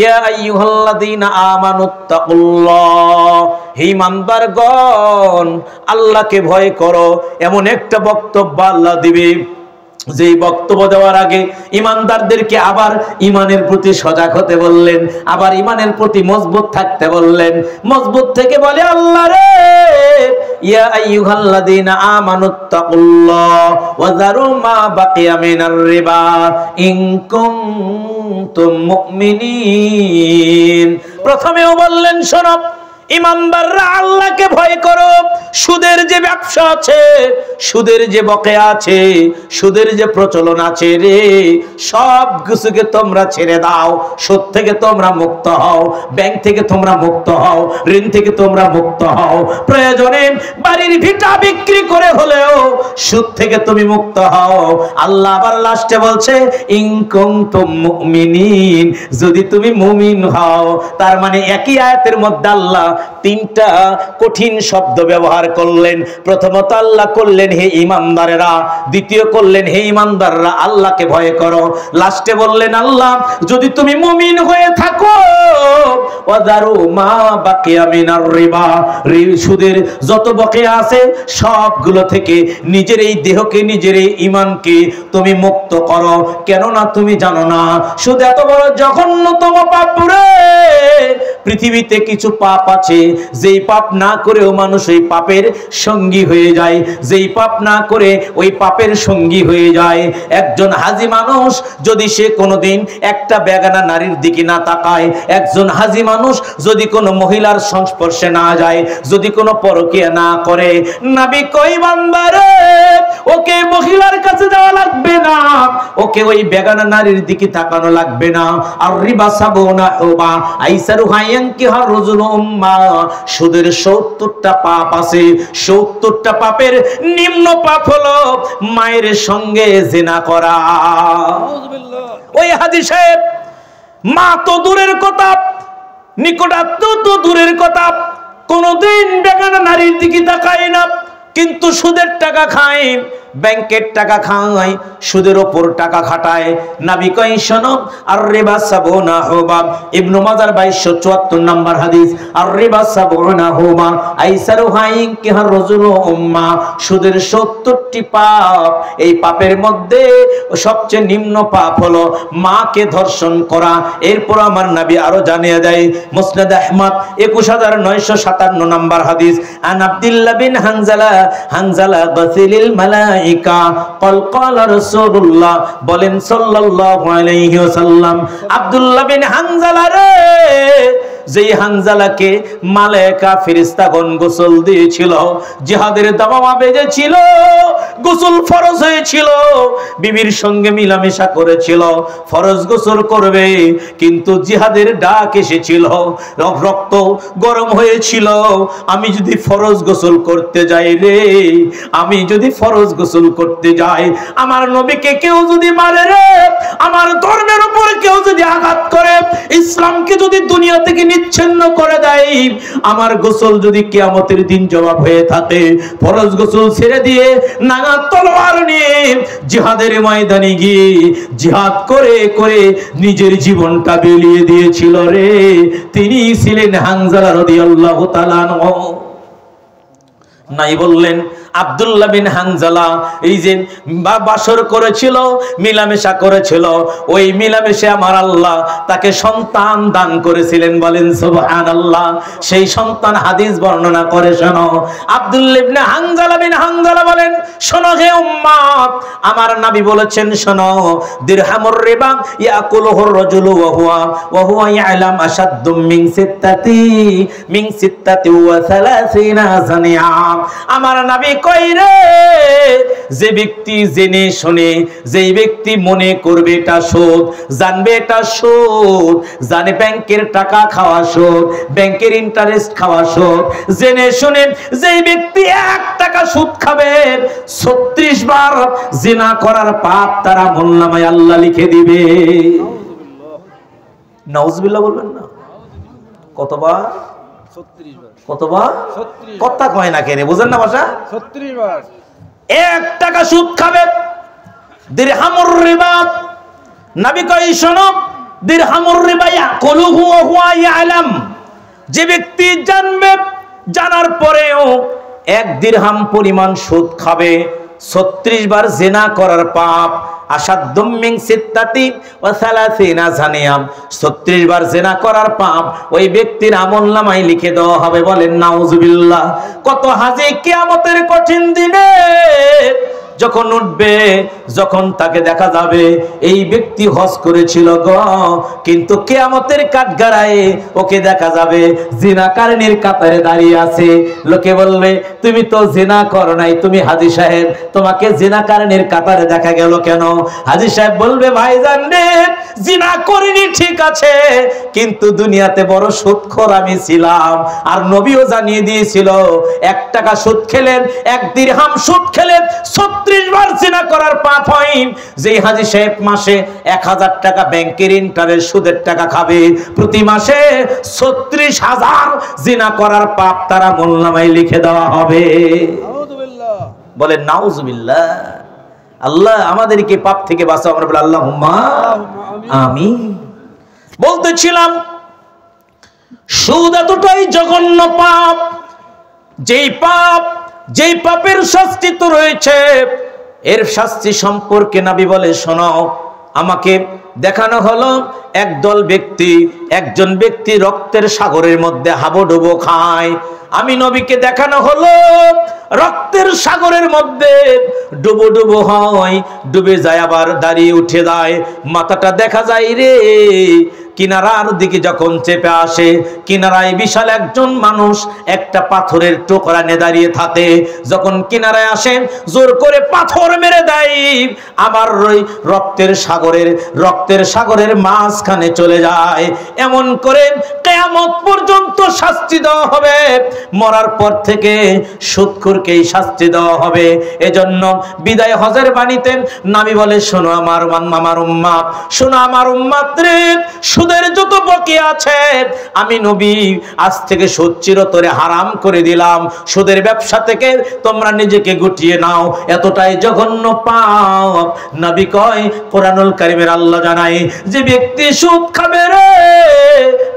ইয়া আইয়ুহাল্লাযীনা আমানুত্তাকুল্লাহ, হে ইমানদারগণ, আল্লাহকে ভয় করো। এমন একটা বক্তব্য আল্লাহ দিবে, যেই বক্তব্য দেওয়ার আগে ইমানদারদেরকে আবার ইমানের প্রতি সজাগ হতে বললেন, আবার ইমানের প্রতি মজবুত থাকতে বললেন। মজবুত থেকে বলে, আল্লাহ রে, ইয়া আইয়ুহাল্লাযীনা আমানুত্তাকুল্লাহ ওয়া যারু মা বাকিয়া মিনার রিবা ইন কুনতুম মুমিনিন। প্রথমেও বললেন, শোনো, ইমানদাররা আল্লাহকে ভয় করো। সুদের যে ব্যবসা আছে, সুদের যে বকেয়া আছে, সুদের যে প্রচলন আছে রে, সব কিছুকে তোমরা ছেড়ে দাও। সুদ থেকে তোমরা মুক্ত হও, ব্যাংক থেকে তোমরা মুক্ত হও, ঋণ থেকে তোমরা মুক্ত হও। প্রয়োজনে বাড়ির ভিটা বিক্রি করে হলেও সুদ থেকে তুমি মুক্ত হও। আল্লাহ আবার লাস্টে বলছে, ইন কুনতুম মুমিনিন, যদি তুমি মুমিন হও। তার মানে একই আয়াতের মধ্যে আল্লাহ তিনটা কঠিন শব্দ ব্যবহার করলেন। প্রথমত আল্লাহ করলেন, হে ইমানদারেরা, দ্বিতীয় করলেন, হে ইমানদাররা, আল্লাহকে ভয় করো। লাস্টে বললেন, আল্লাহ যদি তুমি মুমিন হয়ে থাকো, ওয়াদারু মা বাকিয়া মিনার রিবা, সুদের যত বকেয়া আছে সবগুলো থেকে নিজের এই দেহকে, নিজের এই ঈমানকে তুমি মুক্ত করো। কেননা তুমি জানো না সুদ এত বড় জঘন্যতম পাপ রে। পৃথিবীতে কিছু পাপ আছে যেই পাপ না করেও মানুষ ওই পাপের সঙ্গী হয়ে যায়, যেই পাপ না করে ওই পাপের সঙ্গী হয়ে যায়। একজন হাজি মানুষ যদি সে কোনোদিন একটা বেগানা নারীর দিকে না তাকায়, একজন হাজি মানুষ যদি কোনো মহিলার সংস্পর্শে না যায়, যদি কোনো পরকীয়া না করে, নবী কই, বান্দারে, ওকে মহিলার কাছে যাওয়া লাগবে না, ওকে ওই বেগানা নারীর দিকে তাকানো লাগবে না। আর রিবা সাবুনা হুবা আইসারু হায়ানকিহা রুজুলুম্মা, সুদের 70টা পাপ আছে। 70টা পাপের নিম্ন পাপ হলো মায়ের সঙ্গে জিনা করা। ওই হাজী সাহেব, মা তো দূরের কথা, নিকটাত্মীয় তো দূরের কথা, কোনদিন বেগানা নারীর দিকে তাকায় না, কিন্তু সুদের টাকা খায়, ব্যাংকের টাকা খায়, সুদের ওপর টাকা খাটায়। নবী কই শোনো, আর রিবা সাবুনা হুবা, ইবনে মাজার 2274 নম্বর হাদিস। আর রিবা সাবুনা হুবা আইসারুহা ইনকিহার রাজুলু উম্মা, সুদের 70টি পাপ। এই পাপের মধ্যে সবচেয়ে নিম্ন পাপ হলো মাকে ধর্ষণ করা। এরপর আমার নবী আরো জানিয়ে দেয়, মুসনাদ আহমদ 21957 নম্বর হাদিস। আন আব্দুল্লাহ বিন হানজালা গাসিলিল মালাইকা ক্বাল ক্বালা রাসূলুল্লাহ, বলেন সাল্লাল্লাহু আলাইহি ওয়াসাল্লাম, আব্দুল্লাহ বিন হানজালা রে, যেই হানজালাকে মালায়েকা ফেরেশতাগণ গোসল দিয়েছিল, জিহাদের দামামা বেজেছিল, গোসল ফরজ হয়েছিল, বিবির সঙ্গে মিলামেশা করেছিল, ফরজ গোসল করবে, কিন্তু জিহাদের ডাক এসেছিল, রক্ত গরম হয়েছিল। আমি যদি ফরজ গোসল করতে যাই রে, আমি যদি ফরজ গোসল করতে যাই, আমার নবীকে কেউ যদি মারে রে, আমার ধর্মের উপর কেউ যদি আঘাত করে, ইসলামকে যদি দুনিয়া থেকে নিচ্ছিন্ন করে দেয়, আমার গোসল যদি কিয়ামতের দিন জবাব হয়ে থাকে, ফরজ গোসল ছেড়ে দিয়ে নাঙা তলোয়ার নিয়ে জিহাদের ময়দানে গিয়ে জিহাদ করে করে নিজের জীবনটা বিলিয়ে দিয়েছিল রে, তিনি ছিলেন হানজালা রাদিয়াল্লাহু তাআলা আনহু। নাই বললেন আব্দুল্লাহ বিন হানজালা এই যে বাসর করেছিল, মিলামেশা করেছিল, ওই মিলামেশে আমার আল্লাহ তাকে সন্তান দান করেছিলেন, বলেন সুবহানাল্লাহ। সেই সন্তান হাদিস বর্ণনা করে, শোনো, আব্দুল্লাহ ইবনে হানজালা বিন হানজালা বলেন, শোনো হে উম্মত, আমার নবী বলেছেন, শোনো, দিরহামুর রিবা ইয়াকুলুহুর রাজুলু ওয়া হুয়া ইয়ালাম আশাদ্দু মিন সিত্তাতি ওয়া 30 জানিয়া। আমার নবী কই রে, যে ব্যক্তি জেনে শুনে, যেই ব্যক্তি মনে করবে এটা সুদ, জানবে এটা সুদ, জানে ব্যাংকের টাকা খাওয়া সুদ, ব্যাংকের ইন্টারেস্ট খাওয়া সুদ, জেনে শুনে যেই ব্যক্তি 1 টাকা সুদ খাবে, 36 বার জিনা করার পাপ তার আমলনামায় আল্লাহ লিখে দিবে। নাউজুবিল্লাহ বলবেন না? কতবার? 36 বার। কতবার? 36। কথা কয় না কেন, বুঝেন না ভাষা? 36 বার। 1 টাকা সুদ খাবে, দিরহামুর রিবা, নবী কই শোনো, দিরহামুর রিবা ইয়াকুলুহু ওয়া হুয়া ইয়ালাম, যে ব্যক্তি জানবে, জানার পরেও 1 দিরহাম পরিমাণ সুদ খাবে, 36 বার জিনা করার পাপ, আশাদ্দুম মিন সিত্তাতি ওয়া 30 জানিয়াম, 36 বার জিনা করার পাপ ওই ব্যক্তির আমলনামায় লিখে দেওয়া হবে, বলেন নাউজুবিল্লাহ। কত হাজি কিয়ামতের কঠিন দিনে যখন উঠবে, যখন তাকে দেখা যাবে এই ব্যক্তি হজ করেছিল গো, কিন্তু কিয়ামতের কাঠগড়ায় ওকে দেখা যাবে জিনাকারিনীর কাতারে দাঁড়িয়ে আছে। লোকে বলবে, তুমি তো জিনা করো নাই, তুমি হাজী সাহেব, তোমাকে জিনাকারিনীর কাতারে দেখা গেল কেন? হাজী সাহেব বলবে, ভাইজান রে, জিনা করিনি ঠিক আছে, কিন্তু দুনিয়াতে বড় সুদখোর আমি ছিলাম। আর নবীও জানিয়ে দিয়েছিল, 1 টাকা সুদ খেলেন, 1 দিরহাম সুদ খেলেন, 36 বার জিনা করার পাপ হয়। যেই হাজী সাহেব মাসে 1000 টাকা ব্যাংকের ইন্টারেস্ট সুদের টাকা খাবে, প্রতি মাসে 36,000 জিনা করার পাপ তার আমলনামায় লিখে দেওয়া হবে। নাউজুবিল্লাহ, বলেন নাউজুবিল্লাহ। আল্লাহ আমাদেরকে পাপ থেকে বাঁচাও, আমরা বলি আল্লাহুম্মা আমিন। বলতেছিলাম, সুদ এতটাই জঘন্য পাপ, যেই পাপের শাস্তি তো রয়েছে, এর শাস্তি সম্পর্কে নবী বলে, শোনো, আমাকে দেখানো হলো একজন ব্যক্তি রক্তের সাগরের মধ্যে হাবুডুবু খায়। আমি নবীকে দেখানো হলো রক্তের সাগরের মধ্যে ডুবো ডুবো হয়, ডুবে যায়, আবার দাঁড়িয়ে উঠে যায়, মাথাটা দেখা যায় রে, কিনারার দিকে যখন চেপে আসে, কিনারায় বিশাল একজন মানুষ একটা পাথরের টুকরা নিয়ে দাঁড়িয়ে থাকে। যখন কিনারায় আসেন, জোর করে পাথর মেরে দেয়, আবার ওই রক্তের সাগরের মাঝখানে চলে যায়। এমন করে কিয়ামত পর্যন্ত শাস্তি দেওয়া হবে। মরার পর থেকে সুদখোরকেই শাস্তি দেওয়া হবে। এজন্য বিদায় হজের বাণীতে নবী বলে, শোনো আমার উম্মত, শোনো আমার উম্মত রে, সুদের যত বকেয়া আছে আমি নবী আজ থেকে সুদ চিরতরে হারাম করে দিলাম। সুদের ব্যবসা থেকে তোমরা নিজেকে গুটিয়ে নাও, এতটাই জঘন্য পাপ। নবী কয়, কোরআনুল কারীমের আল্লাহ জানায়, যে ব্যক্তি সুদ খাবে রে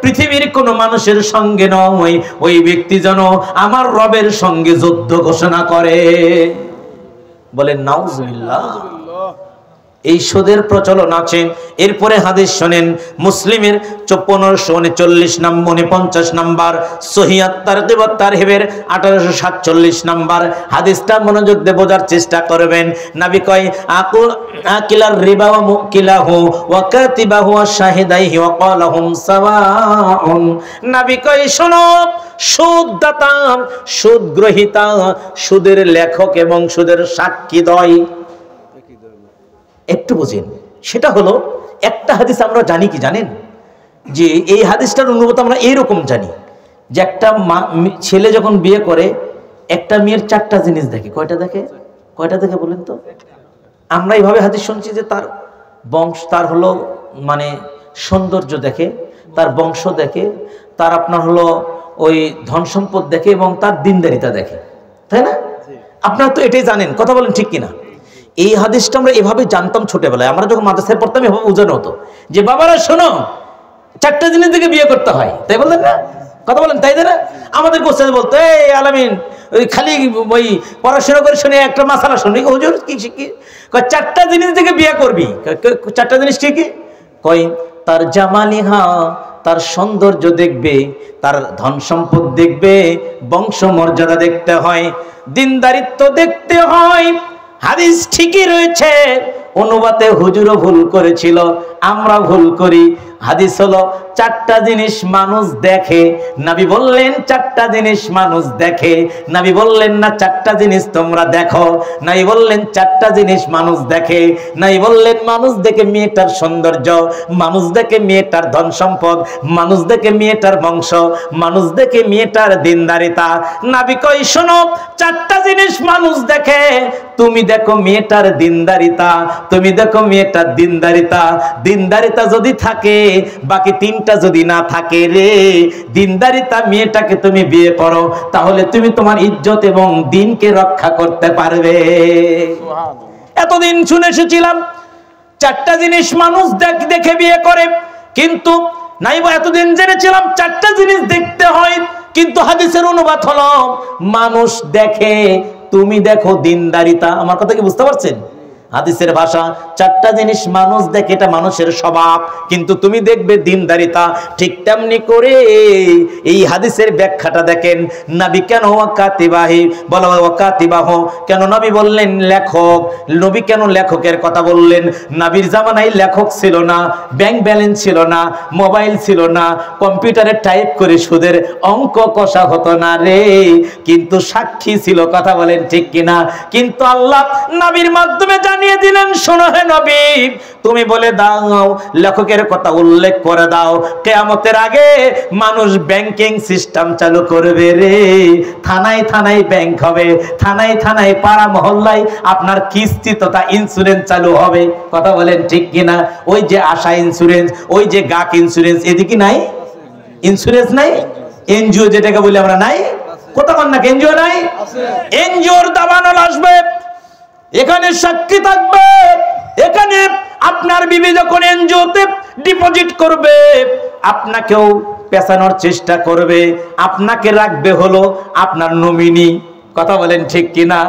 পৃথিবীর কোন মানুষের সঙ্গে নয়, ওই ব্যক্তি যেন আমার রবের সঙ্গে যুদ্ধ ঘোষণা করে। বলেন নাউজুবিল্লাহ। এই সুদের প্রচলন আছে। এরপরে হাদিস শুনেন, মুসলিমের 1549 নম্বর 49 নম্বর, সহিহ তারগিব ওয়াত তারহিবের 1847 নম্বর হাদিসটা মনোযোগ দিয়ে বোঝার চেষ্টা করবেন। নবী কয়, আকিলার রিবা ওয়া মুকিলাহু ওয়া কাতিবাহু ওয়া শাহিদাইহি ওয়া ক্বালাহুম সাওয়াউন। নবী কয়, শোনো, সুদদাতা, সুদ গ্রহীতা, সুদের লেখক এবং সুদের সাক্ষীদ্বয় একটু বুঝেন। সেটা হলো, একটা হাদিস আমরা জানি কি জানেন, যে এই হাদিসটার অনুভূত আমরা এইরকম জানি যে একটা ছেলে যখন বিয়ে করে একটা মেয়ের 4টা জিনিস দেখে। কয়টা দেখে? কয়টা দেখে বলেন তো? আমরা এইভাবে হাদিস শুনছি যে তার বংশ, তার হলো মানে সৌন্দর্য দেখে, তার বংশ দেখে, তার আপনার হলো ওই ধন সম্পদ দেখে এবং তার দিনদারিতা দেখে, তাই না? আপনারা তো এটাই জানেন, কথা বলেন ঠিক কিনা? এই হাদিসটা আমরা এভাবে জানতাম ছোটবেলায়, আমরা যখন মাদ্রাসায় পড়তাম এভাবে বোঝানো হতো যে বাবারা শোনো, 4টা জিনিস থেকে বিয়ে করতে হয়, তাই বললেন না? কথা বলেন, তাই না? আমাদের কোশ্চেন বলতো, এই আলামিন ওই খালি ওই পড়াশোনা করে শুনে একটা মাসালা শুনি, হুজুর কি শিখি? 4টা জিনিস থেকে বিয়ে করবি। 4টা জিনিস কি কি? কই, তার জামালিহা, তার সৌন্দর্য দেখবে, তার ধন সম্পদ দেখবে, বংশ মর্যাদা দেখতে হয়, দিনদারিত্ব দেখতে হয়। হাদিস ঠিকই রয়েছে, অনুবাদে হুজুরও ভুল করেছিল, আমরা ভুল করি। হাদিস হলো 4টা জিনিস মানুষ দেখে। নবী বললেন 4টা জিনিস মানুষ দেখে। নবী বললেন না 4টা জিনিস তোমরা দেখো। নবী বললেন 4টা জিনিস মানুষ দেখে। নবী বললেন মানুষ দেখে মেয়েটার সৌন্দর্য, মানুষ দেখে মেয়েটার ধন সম্পদ, মানুষ দেখে মেয়েটার বংশ, মানুষ দেখে মেয়েটার দিনদারিতা। নবী কই, শোনো, 4টা জিনিস মানুষ দেখে, তুমি দেখো মেয়েটার দিনদারিতা, তুমি দেখো মেয়েটার দিনদারিতা। দিনদারিতা যদি থাকে, বাকি 3টা যদি না থাকে রে, দিনদারিতা মেয়েটাকে তুমি বিয়ে করো, তাহলে তুমি তোমার ইজ্জত এবং দিনকে রক্ষা করতে পারবে। এতদিন শুনে এসেছিলাম 4টা জিনিস মানুষ দেখে বিয়ে করে, কিন্তু নাইবা এতদিন জেনেছিলাম 4টা জিনিস দেখতে হয়, কিন্তু হাদিসের অনুবাদ হলো মানুষ দেখে, তুমি দেখো দিনদারিতা। আমার কথা কি বুঝতে পারছেন? হাদিসের ভাষা, 4টা জিনিস মানুষ দেখে, এটা মানুষের স্বভাব, কিন্তু তুমি দেখবে দিনদারিতা। ঠিক তেমনি করে এই হাদিসের ব্যাখ্যাটা দেখেন, নবী কেন ওয়াকাতিবাহি বলা হয়, ওয়াকাতিবাহ কেন নবী বললেন লেখক? নবী কেন লেখকের কথা বললেন? নবীর জামানায় লেখক ছিল না, ব্যাংক ব্যালেন্স ছিল না, মোবাইল ছিল না, কম্পিউটারে টাইপ করে সুদের অঙ্ক কষা হতো না রে, কিন্তু সাক্ষী ছিল। কথা বলেন ঠিক কিনা? কিন্তু আল্লাহ নবীর মাধ্যমে জানিয়ে দিলেন, শোনো হে নবী, তুমি বলে দাও, লেখকের কথা উল্লেখ করে দাও, কিয়ামতের আগে মানুষ ব্যাংকিং সিস্টেম চালু করবে রে। থানায় থানায় ব্যাংক হবে, থানায় থানায় পাড়া মহল্লায় আপনার কিস্তি তথা ইন্স্যুরেন্স চালু হবে। কথা বলেন ঠিক কিনা? ওই যে আশা ইন্স্যুরেন্স, ওই যে গাক ইন্স্যুরেন্স, এদিকে নাই ইন্স্যুরেন্স? নাই এনজিও যেটাকে বলি আমরা, নাই? কোথাও না এনজিও নাই? এনজিওর দাবানল আসবে, এখানে সাক্ষী থাকবে, এখানে আপনার বিবি যখন এনজিওতে ডিপোজিট করবে আপনাকেও পেছানোর চেষ্টা করবে, আপনাকে রাখবে হলো আপনার নমিনি। কথা বলেন ঠিক কিনা?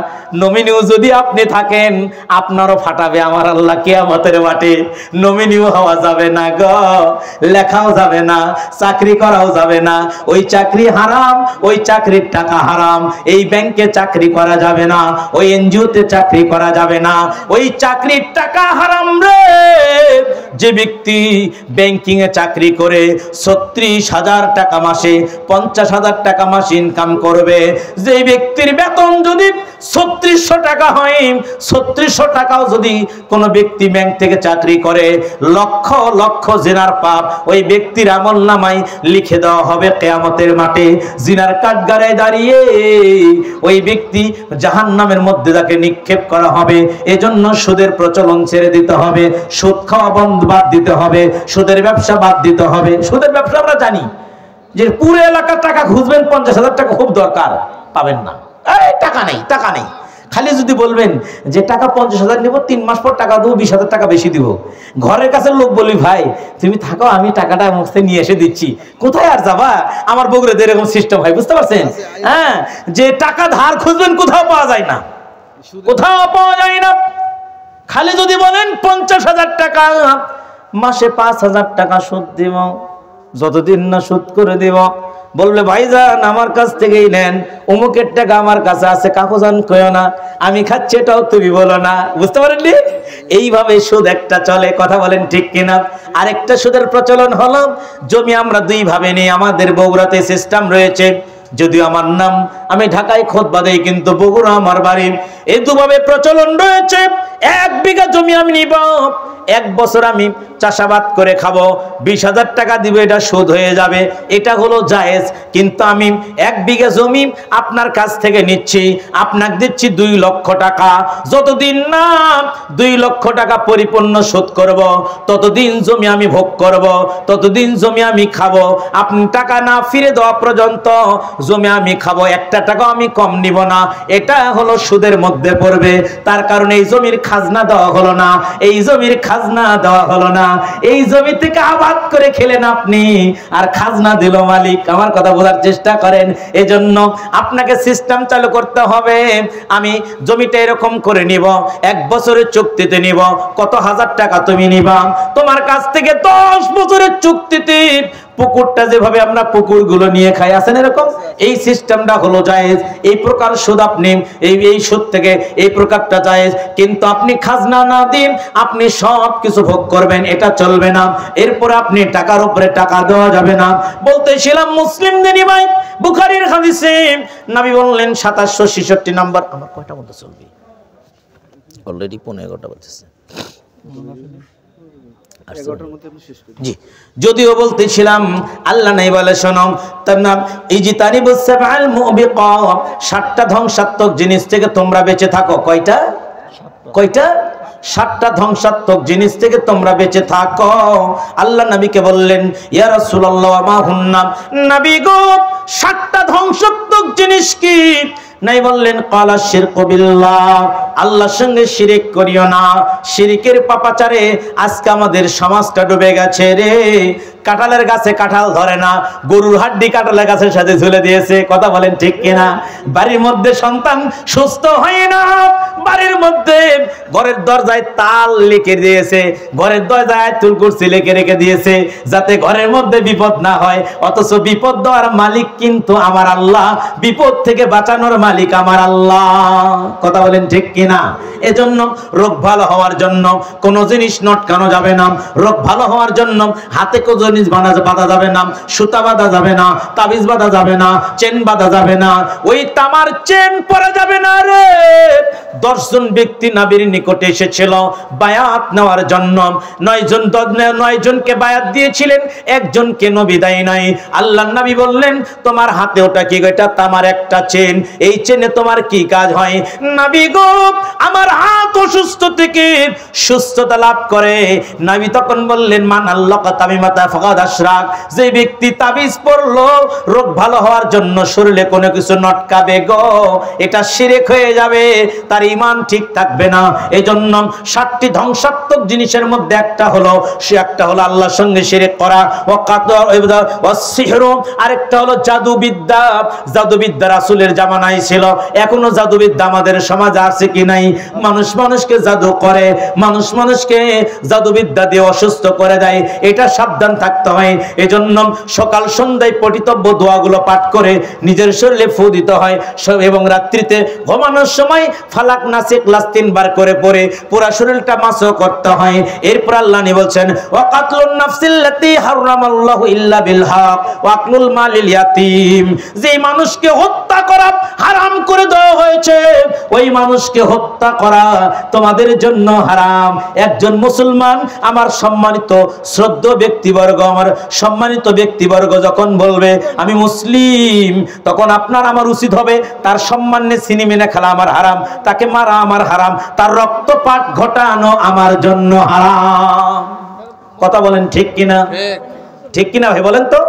নমিনিও যদি আপনি থাকেন আপনারও ফাটাবে আমার আল্লাহ কিয়ামতের মাঠে। নমিনিও হওয়া যাবে না গো, লেখাও যাবে না, চাকরি করাও যাবে না। ওই চাকরি হারাম, ওই চাকরির টাকা হারাম। এই ব্যাংকে চাকরি করা যাবে না, ওই এনজিওতে চাকরি করা যাবে না, ওই চাকরির টাকা হারাম রে। যে ব্যক্তি ব্যাংকিং এ চাকরি করে ৩৬,০০০ টাকা মাসে, ৫০,০০০ টাকা মাসে ইনকাম করবে, যে ব্যক্তির বেতন যদি 3600 টাকা হয়, 3600 টাকাও যদি কোনো ব্যক্তি ব্যাংক থেকে চাকরি করে, লক্ষ লক্ষ জিনার পাপ ওই ব্যক্তির আমলনামায় লিখে দেওয়া হবে কিয়ামতের মাঠে। জিনার কাঠগড়ায় দাঁড়িয়ে ওই ব্যক্তি জাহান্নামের মধ্যে তাকে নিক্ষেপ করা হবে। এজন্য সুদের প্রচলন ছেড়ে দিতে হবে, সুদ খাওয়া বন্ধ বাদ দিতে হবে, সুদের ব্যবসা বাদ দিতে হবে। সুদের ব্যবসা আমরা জানি যে পুরো এলাকার টাকা খুঁজবেন, 50,000 টাকা খুব দরকার, পাবেন না। এই টাকা নেই, টাকা নেই। খালি যদি বলবেন যে টাকা 50,000 নিব, 3 মাস পর টাকা দেবো, 20,000 টাকা বেশি দিব। ঘরের কাছে লোক বলি, ভাই তুমি থাকো, আমি টাকাটা মুখে নিয়ে এসে দিচ্ছি। কোথায় আর যাবা? আমার বগুড়াতে এরকম সিস্টেম হয়, বুঝতে পারছেন? হ্যাঁ, যে টাকা ধার খুঁজবেন কোথাও পাওয়া যায় না, কোথাও পাওয়া যায় না। খালি যদি বলেন 50,000 টাকা মাসে 5,000 টাকা সুদ দিব, যতদিন না সুদ করে দিব। বলবে ভাইজান আমার কাছ থেকেই নেন, অমুকের টাকা আমার কাছে আছে, কাকুজান কইও না, আমি খাচ্ছি এটাও তুমি বলো না। বুঝতে পারেননি? এইভাবে সুদ একটা চলে, কথা বলেন ঠিক কিনা? আরেকটা সুদের প্রচলন হলো জমি আমরা দুই ভাবে নিই। আমাদের বগুড়াতে সিস্টেম রয়েছে, যদিও আমার নাম, আমি ঢাকায় খুতবা দেই, কিন্তু বগুড়া আমার বাড়ি। এই দুভাবে প্রচলন রয়েছে। 1 বিঘা জমি আমি নিব, 1 বছর আমি চাষাবাদ করে খাবো, 20,000 টাকা দিব, এটা সুদ হয়ে যাবে, এটা হলো জায়েজ। কিন্তু আমি 1 বিঘা জমি আপনার কাছ থেকে নিচ্ছি, আপনাকে দিচ্ছি 2 লক্ষ টাকা। যতদিন না 2 লক্ষ টাকা পরিপূর্ণ শোধ করব, ততদিন জমি আমি ভোগ করব, ততদিন জমি আমি খাবো। আপনি টাকা না ফিরে দেওয়া পর্যন্ত জমি আমি খাবো, 1 টাকাও আমি কম নিব না। এটা হলো সুদের মধ্যে পড়বে। তার কারণে এই জমির খাজনা দেওয়া হলো না, এই জমির খাজনা দেওয়া হলো না। এই জমি থেকে আবাদ করে খেলেন আপনি, আর খাজনা দিল মালিক। আমার কথা বোঝার চেষ্টা করেন। এজন্য আপনাকে সিস্টেম চালু করতে হবে। আমি জমিটা এরকম করে নিব, 1 বছরের চুক্তিতে নিব। কত হাজার টাকা তুমি নিবা? তোমার কাছ থেকে 10 বছরের চুক্তিতে পুকুরটা যেভাবে আমরা পুকুরগুলো নিয়ে খাই, আছেন এরকম, এই সিস্টেমটা হলো জায়েজ। এই প্রকার সুদ আপনি এই সুদ থেকে এই প্রকারটা জায়েজ। কিন্তু আপনি খাজনা না দিন, আপনি সব কিছু ভোগ করবেন, এটা চলবে না। এরপর আপনি টাকার উপরে টাকা দেওয়া যাবে না। বলতেছিলাম মুসলিমদের ভাই, বুখারীর হাদিসে নবী বললেন 2766 নম্বর। আমার কয়টা মতো চলবে? অলরেডি 11:15 বাজছে। জি, যদিও বলতেছিলাম আল্লাহ নাই বলে শোনো, তার নাম ইজতানিবুস সাবআল মুবিকাত, 7টা ধ্বংসাত্মক জিনিস থেকে তোমরা বেঁচে থাকো। কয়টা? 7টা ধ্বংসাত্মক জিনিস থেকে তোমরা বেঁচে থাকো। আল্লাহ নবীকে বললেন ইয়া রাসূলুল্লাহ মা হুন্না, নবী গো 7টা ধ্বংসাত্মক জিনিস কি? নাই বললেন ক্বালা শিরকু বিল্লাহ, আল্লাহর সঙ্গে শিরিক করিও না। শিরিকের পাপাচারে আজকে আমাদের সমাজটা ডুবে গেছে রে। কাঁঠালের গাছে কাঁঠাল ধরে না, গরুর হাড্ডি কাঁঠালের গাছের সাথে ঝুলে দিয়েছে। কথা বলেন ঠিক কিনা? বাড়ির মধ্যে সন্তান সুস্থ হয় না, বাড়ির মধ্যে ঘরের দরজায় তাল লিখে দিয়েছে, ঘরের দরজায় আয়াতুল কুরসি লিখে রেখে দিয়েছে যাতে ঘরের মধ্যে বিপদ না হয়। অথচ বিপদ দেওয়ার মালিক কিন্তু আমার আল্লাহ, বিপদ থেকে বাঁচানোর মালিক আমার আল্লাহ। কথা বলেন ঠিক কিনা? এজন্য রোগ ভালো হওয়ার জন্য কোনো জিনিস নটকানো যাবে না। রোগ ভালো হওয়ার জন্য হাতে কোনো জিনিস বাঁধা যাবে না, সুতা বাঁধা যাবে না, তাবিজ বাঁধা যাবে না, চেন বাঁধা যাবে না। ওই তামার চেন পরা যাবে না রে। 10 জন ব্যক্তি নবীর নিকটে এসেছিল বায়াত নেওয়ার জন্য। 9 জনকে বায়াত দিয়েছিলেন, একজনকে নবী দেয় নাই। আল্লাহর নবী বললেন তোমার হাতে ওটা কি? এটা তামার একটা চেন। এই চেনে তোমার কি কাজ হয়? নবী গো আমার হাত অসুস্থ থেকে সুস্থতা লাভ করে। নবী তখন বললেন মান আল্লাকা তামিমাতা ফাকাদ আশরাক, যে ব্যক্তি তাবিজ পড়লো রোগ ভালো হওয়ার জন্য শরীরে কোনো কিছু নটকাবে গো, এটা শিরক হয়ে যাবে, তার ঈমান ঠিক থাকবে না। এজন্য 7টি ধ্বংসাত্মক জিনিসের মধ্যে একটা হলো আল্লাহর সঙ্গে শিরক করা। আরেকটা হলো জাদুবিদ্যা। জাদুবিদ্যা রাসূলের জামানায় ছিল, এখনো জাদুবিদ্যা আমাদের সমাজে আছে কি নাই? মানুষ মানুষকে জাদু করে, মানুষ মানুষকে জাদুবিদ্যা দিয়ে অসুস্থ করে দেয়। এটা সাবধান থাকতে হয়। এজন্য সকাল সন্ধ্যায় পঠিতব্য দোয়াগুলো পাঠ করে নিজের শরীরে ফু দিতে হয়, এবং রাত্রিতে ঘুমানোর সময় ফালাক নাস ইখলাস 3 বার করে পড়ে পুরো শরীরটা মাসও করতে হয়। এরপর আল্লাহ নি বলছেন ওয়া কাতলুন নাফসিল্লাতী হারামাল্লাহু ইল্লা বিল হক ওয়া আকলুল মালিল ইয়াতীম, যে মানুষকে হত্যা হত্যা করা হারাম করে দেওয়া হয়েছে, ওই মানুষকে হত্যা করা তোমাদের জন্য হারাম। একজন মুসলমান, আমার সম্মানিত শ্রদ্ধেয় ব্যক্তিবর্গ, আমার সম্মানিত ব্যক্তিবর্গ যখন বলবে আমি মুসলিম, তখন আপনার আমার উচিত হবে তার সম্মানে সিনেমিনে খেলা আমার হারাম, তাকে মারা আমার হারাম, তার রক্তপাত ঘটানো আমার জন্য হারাম। কথা বলেন ঠিক কিনা? ঠিক কিনা ভাই বলেন তো?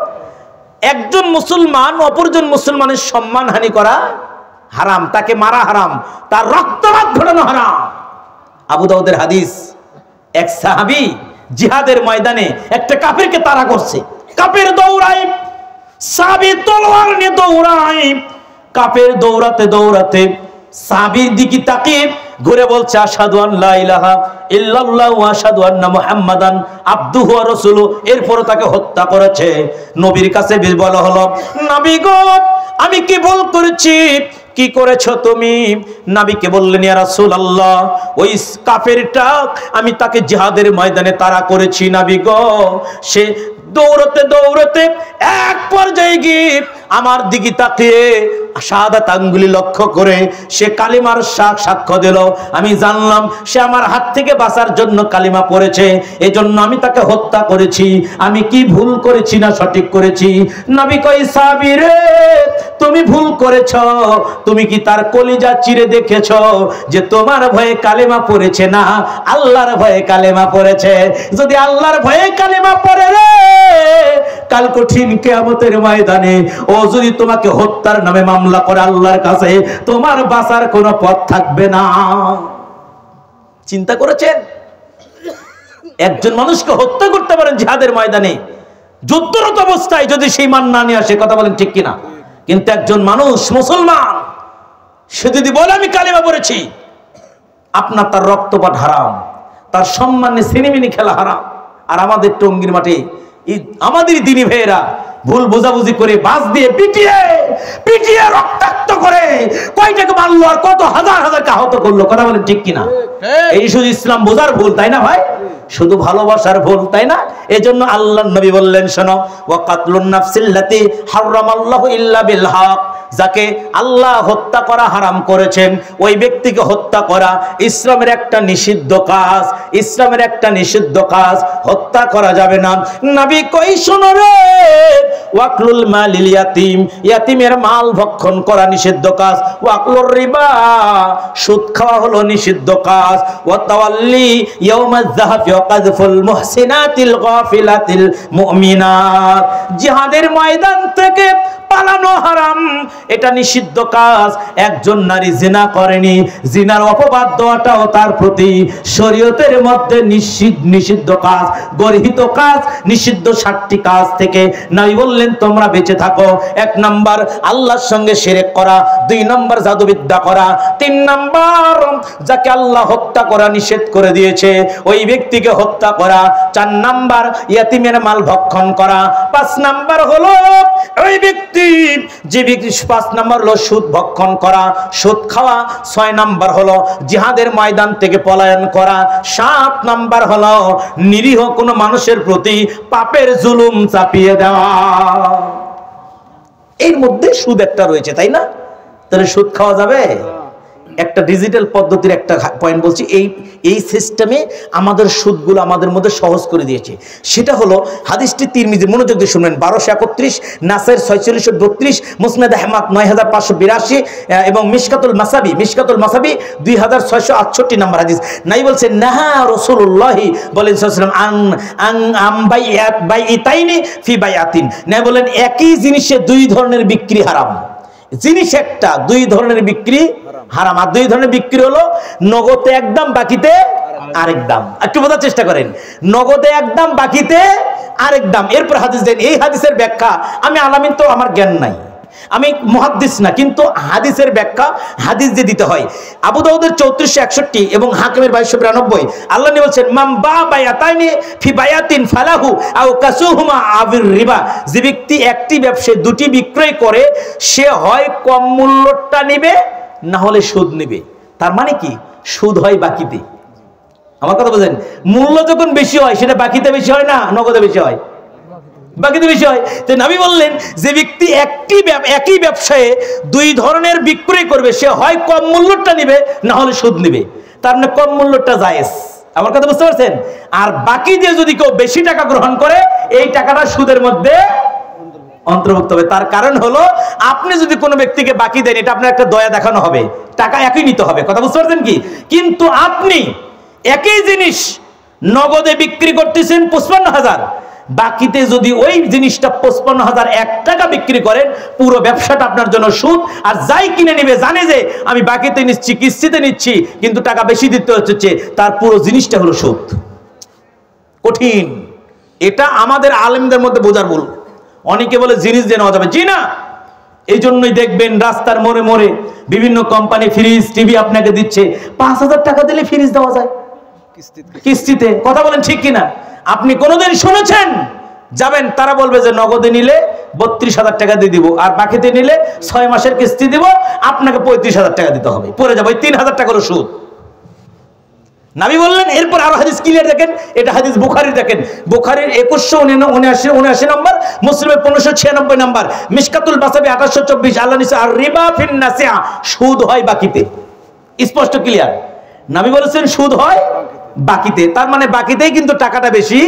একজন মুসলমান অপরজন মুসলমানের সম্মান হানি করা হারাম, তাকে মারা হারাম, তার রক্তপাত ঘটানো হারাম। আবু দাউদের হাদিস, এক সাহাবী জিহাদের ময়দানে একটা কাফেরকে তাড়া করছে, কাফের দৌড়ায়, সাহাবী তলোয়ার নিয়ে দৌড়ায়, কাফের দৌড়াতে দৌড়াতে সাহাবীর দিকে তাকিয়ে ঘুরে বলছে আশহাদু আন লা ইলাহা ইল্লাল্লাহু ওয়া আশহাদু আন্না মুহাম্মাদান আবদুহু ওয়া রাসূলুহু। এরপর তাকে হত্যা করেছে। নবীর কাছে বলা হলো, নবী গো আমি কি ভুল করেছি? কি করেছো তুমি? নবীকে বললেন, ইয়া রাসূলুল্লাহ, ওই কাফেরটা আমি তাকে জিহাদের ময়দানে তাড়া করেছি নবী গো, সে দৌড়তে দৌড়তে এক পর্যায়ে গিয়ে আমার দিকে তাকিয়ে শাহাদাত আঙ্গুলি লক্ষ্য করে সে কালিমার সাক্ষ্য দিল। আমি জানলাম সে আমার হাত থেকে বাঁচার জন্য কালিমা পড়েছে, এজন্য আমি তাকে হত্যা করেছি। আমি কি ভুল করেছি না সঠিক করেছি? নবী কয়, সাহাবী রে তুমি ভুল করেছ। তুমি কি তার কলিজা চিরে দেখেছ যে তোমার ভয়ে কালিমা পড়েছে না আল্লাহর ভয়ে কালিমা পড়েছে? যদি আল্লাহর ভয়ে কালিমা পড়ে রে, কাল কঠিন কিয়ামতের ময়দানে ও যদি তোমাকে হত্যার নামে মামলা করে আল্লাহর কাছে, তোমার বাঁচার কোনো পথ থাকবে না। চিন্তা করেছেন? একজন মানুষকে হত্যা করতে পারেন জিহাদের ময়দানে যুদ্ধরত অবস্থায়, যদি সেই মান না নিয়ে আসে। কথা বলেন ঠিক কিনা? কিন্তু একজন মানুষ মুসলমান, সে যদি বলে আমি কালিমা পড়েছি, আপনার তার রক্তপাত হারাম, তার সম্মানে সিনেমিনি খেলা হারাম। আর আমাদের টঙ্গীর মাঠে আমাদের দিনী ভাইয়েরা ভুল বোঝাবুঝি করে বাস দিয়ে পিটিয়ে পিটিয়ে রক্তাক্ত করে কয়টাকে মারলো আর কত হাজার হাজার আহত করলো। কথা বলেন ঠিক কিনা? এই শুধু ইসলাম বোঝার ভুল, তাই না ভাই? শুধু ভালোবাসার ভুল, তাই না? এজন্য আল্লাহর নবী বললেন, শোনো, ওয়া কাতলুন নাফসিল্লাতি হারামাল্লাহু ইল্লা বিল হক, যাকে আল্লাহ হত্যা করা হারাম করেছেন ওই ব্যক্তিকে হত্যা করা ইসলামের একটা নিষিদ্ধ কাজ। ইসলামের একটা নিষিদ্ধ কাজ, হত্যা করা যাবে না। নবী কই, শোনো রে, ওয়াকলুল মালিল ইয়াতিম, ইয়াতিমের মাল ভক্ষণ করা নিষিদ্ধ কাজ। ওয়াকলুর রিবা, সুদ খাওয়া হলো নিষিদ্ধ কাজ। ওয়া তাওয়াল্লি ইয়াউমাজ যাহাফি ওয়া কাযফুল মুহসিনাতিল গাফিলাতিল মুমিনাত, জিহাদের ময়দান থেকে পালানো হারাম, এটা নিষিদ্ধ কাজ। একজন নারী জিনা করেনি, জিনার অপবাদ দেওয়াটাও তার প্রতি শরীয়তের মধ্যে নিষিদ্ধ কাজ, গর্হিত কাজ, নিষিদ্ধ 7টি কাজ থেকে নবী বললেন তোমরা বেঁচে থাকো। 1 নাম্বার আল্লাহর সঙ্গে শিরক করা, 2 নাম্বার জাদুবিদ্যা করা, 3 নাম্বার যাকে আল্লাহ হত্যা করা নিষেধ করে দিয়েছে ওই ব্যক্তিকে হত্যা করা, 4 নাম্বার ইয়াতিমের মাল ভক্ষণ করা, 5 নাম্বার হলো ওই ব্যক্তি যে ব্যক্তি 5 নাম্বার হলো সুদ ভক্ষণ করা, সুদ খাওয়া, 6 নাম্বার হলো জিহাদের ময়দান থেকে পলায়ন করা, 7 নাম্বার হলো নিরীহ কোনো মানুষের প্রতি পাপের জুলুম চাপিয়ে দেওয়া। এর মধ্যে সুদ একটা রয়েছে, তাই না? তাহলে সুদ খাওয়া যাবে? একটা ডিজিটাল পদ্ধতির একটা পয়েন্ট বলছি, এই সিস্টেমে আমাদের সুদগুলো আমাদের মধ্যে সহজ করে দিয়েছে। সেটা হলো হাদিসটি তিরমিজি, মনোযোগ দিয়ে শুনবেন, 1231, নাসাইর 4632, মুসনাদ আহমদ 9582 এবং মিশকাতুল মাসাবি 2668 নম্বর হাদিস। নাই বলছে নাহা রাসূলুল্লাহ বলেন সাল্লাল্লাহু আলাইহি ওয়াসাল্লাম বাইইতাইনি ফি বাইআতিন, নাই বলেন একই জিনিসে 2 ধরনের বিক্রি হারাম। জিনিস একটা, 2 ধরনের বিক্রি হারাম। আর 2 ধরনের বিক্রি হলো নগদে একদম বাকিতে আরেক দাম। একটু বোঝার চেষ্টা করেন, নগদে একদম বাকিতে আরেক দাম। এরপর হাদিস দেন, এই হাদিসের ব্যাখ্যা আমি আলামিন তো আমার জ্ঞান নাই, আমি মুহাদ্দিস না, কিন্তু হাদিসের ব্যাখ্যা হাদিস দিয়ে দিতে হয়। আবু দাউদের 3461 এবং হাকিমের 2292 আল্লাহ নবী বলেন মান বা বায়াতাইনি ফি বায়াতিন ফালাহু আও কাসুহুমা আবির রিবা, যে ব্যক্তি একটি ব্যবসায় 2টি বিক্রয় করে সে হয় কম মূল্যটা নেবে না হলে সুদ নেবে। তার মানে কি? সুদ হয় বাকিতে। আমার কথা বুঝেন? মূল্য যখন বেশি হয় সেটা বাকিতে বেশি হয় না নগদে বেশি হয়? বাকিতে বেশি হয়। তো নবী বললেন যে ব্যক্তি একই ব্যবসায়ে দুই ধরনের বিক্রয় করবে, সে হয় কম মূল্যটা নিবে, না হলে সুদ নিবে। তার মানে কম মূল্যটা জায়েজ, আমার কথা বুঝতে পারছেন? আর বাকি দিয়ে যদি কেউ বেশি টাকা গ্রহণ করে, এই টাকাটা সুদের মধ্যে অন্তর্ভুক্ত হবে। তার কারণ হলো, আপনি যদি কোনো ব্যক্তিকে বাকি দেন, এটা আপনার একটা দয়া দেখানো হবে, টাকা একই নিতে হবে, কথা বুঝতে পারছেন কি? কিন্তু আপনি একই জিনিস নগদে বিক্রি করতেছেন 55,000, বাকিতে যদি ওই জিনিসটা 55,001 টাকা বিক্রি করেন, পুরো ব্যবসাটা আপনার জন্য সুদ। আর যাই কিনে নিবে জানে যে আমি বাকিতে নিচ্ছি, কিস্তিতে নিচ্ছি, কিন্তু টাকা বেশি দিতে হচ্ছে, তার পুরো জিনিসটা হলো সুদ। কঠিন, এটা আমাদের আলেমদের মধ্যে বোঝার ভুল। অনেকে বলে জিনিস দিয়ে নেওয়া যাবে, জি না। এই জন্যই দেখবেন রাস্তার মোড়ে মোড়ে বিভিন্ন কোম্পানি ফ্রিজ, টিভি আপনাকে দিচ্ছে, 5,000 টাকা দিলে ফ্রিজ দেওয়া যায় কিস্তিতে। কথা বলেন ঠিক কিনা? আপনি কোনোদিন শুনেছেন? যাবেন, তারা বলবে যে নগদে নিলে 32,000 টাকা দিয়ে দিব, আর বাকিতে নিলে 6 মাসের কিস্তি দিব, আপনাকে 35,000 টাকা দিতে হবে, পড়ে যাবে 3,000 টাকার সুদ। নবী বললেন। এরপর আরো হাদিস ক্লিয়ার দেখেন, এটা হাদিস বুখারী, দেখেন বুখারীর 2179 নম্বর, মুসলিমের 1596 নম্বর, মিশকাতুল বাসাবি 2824, আল্লাহ নিসা আর রিবা ফিন নাসিয়া, সুদ হয় বাকিতে, স্পষ্ট ক্লিয়ার। নবী বলেছেন সুদ হয় বাকিতে, তার মানে বাকিতেই কিন্তু টাকাটা বেশি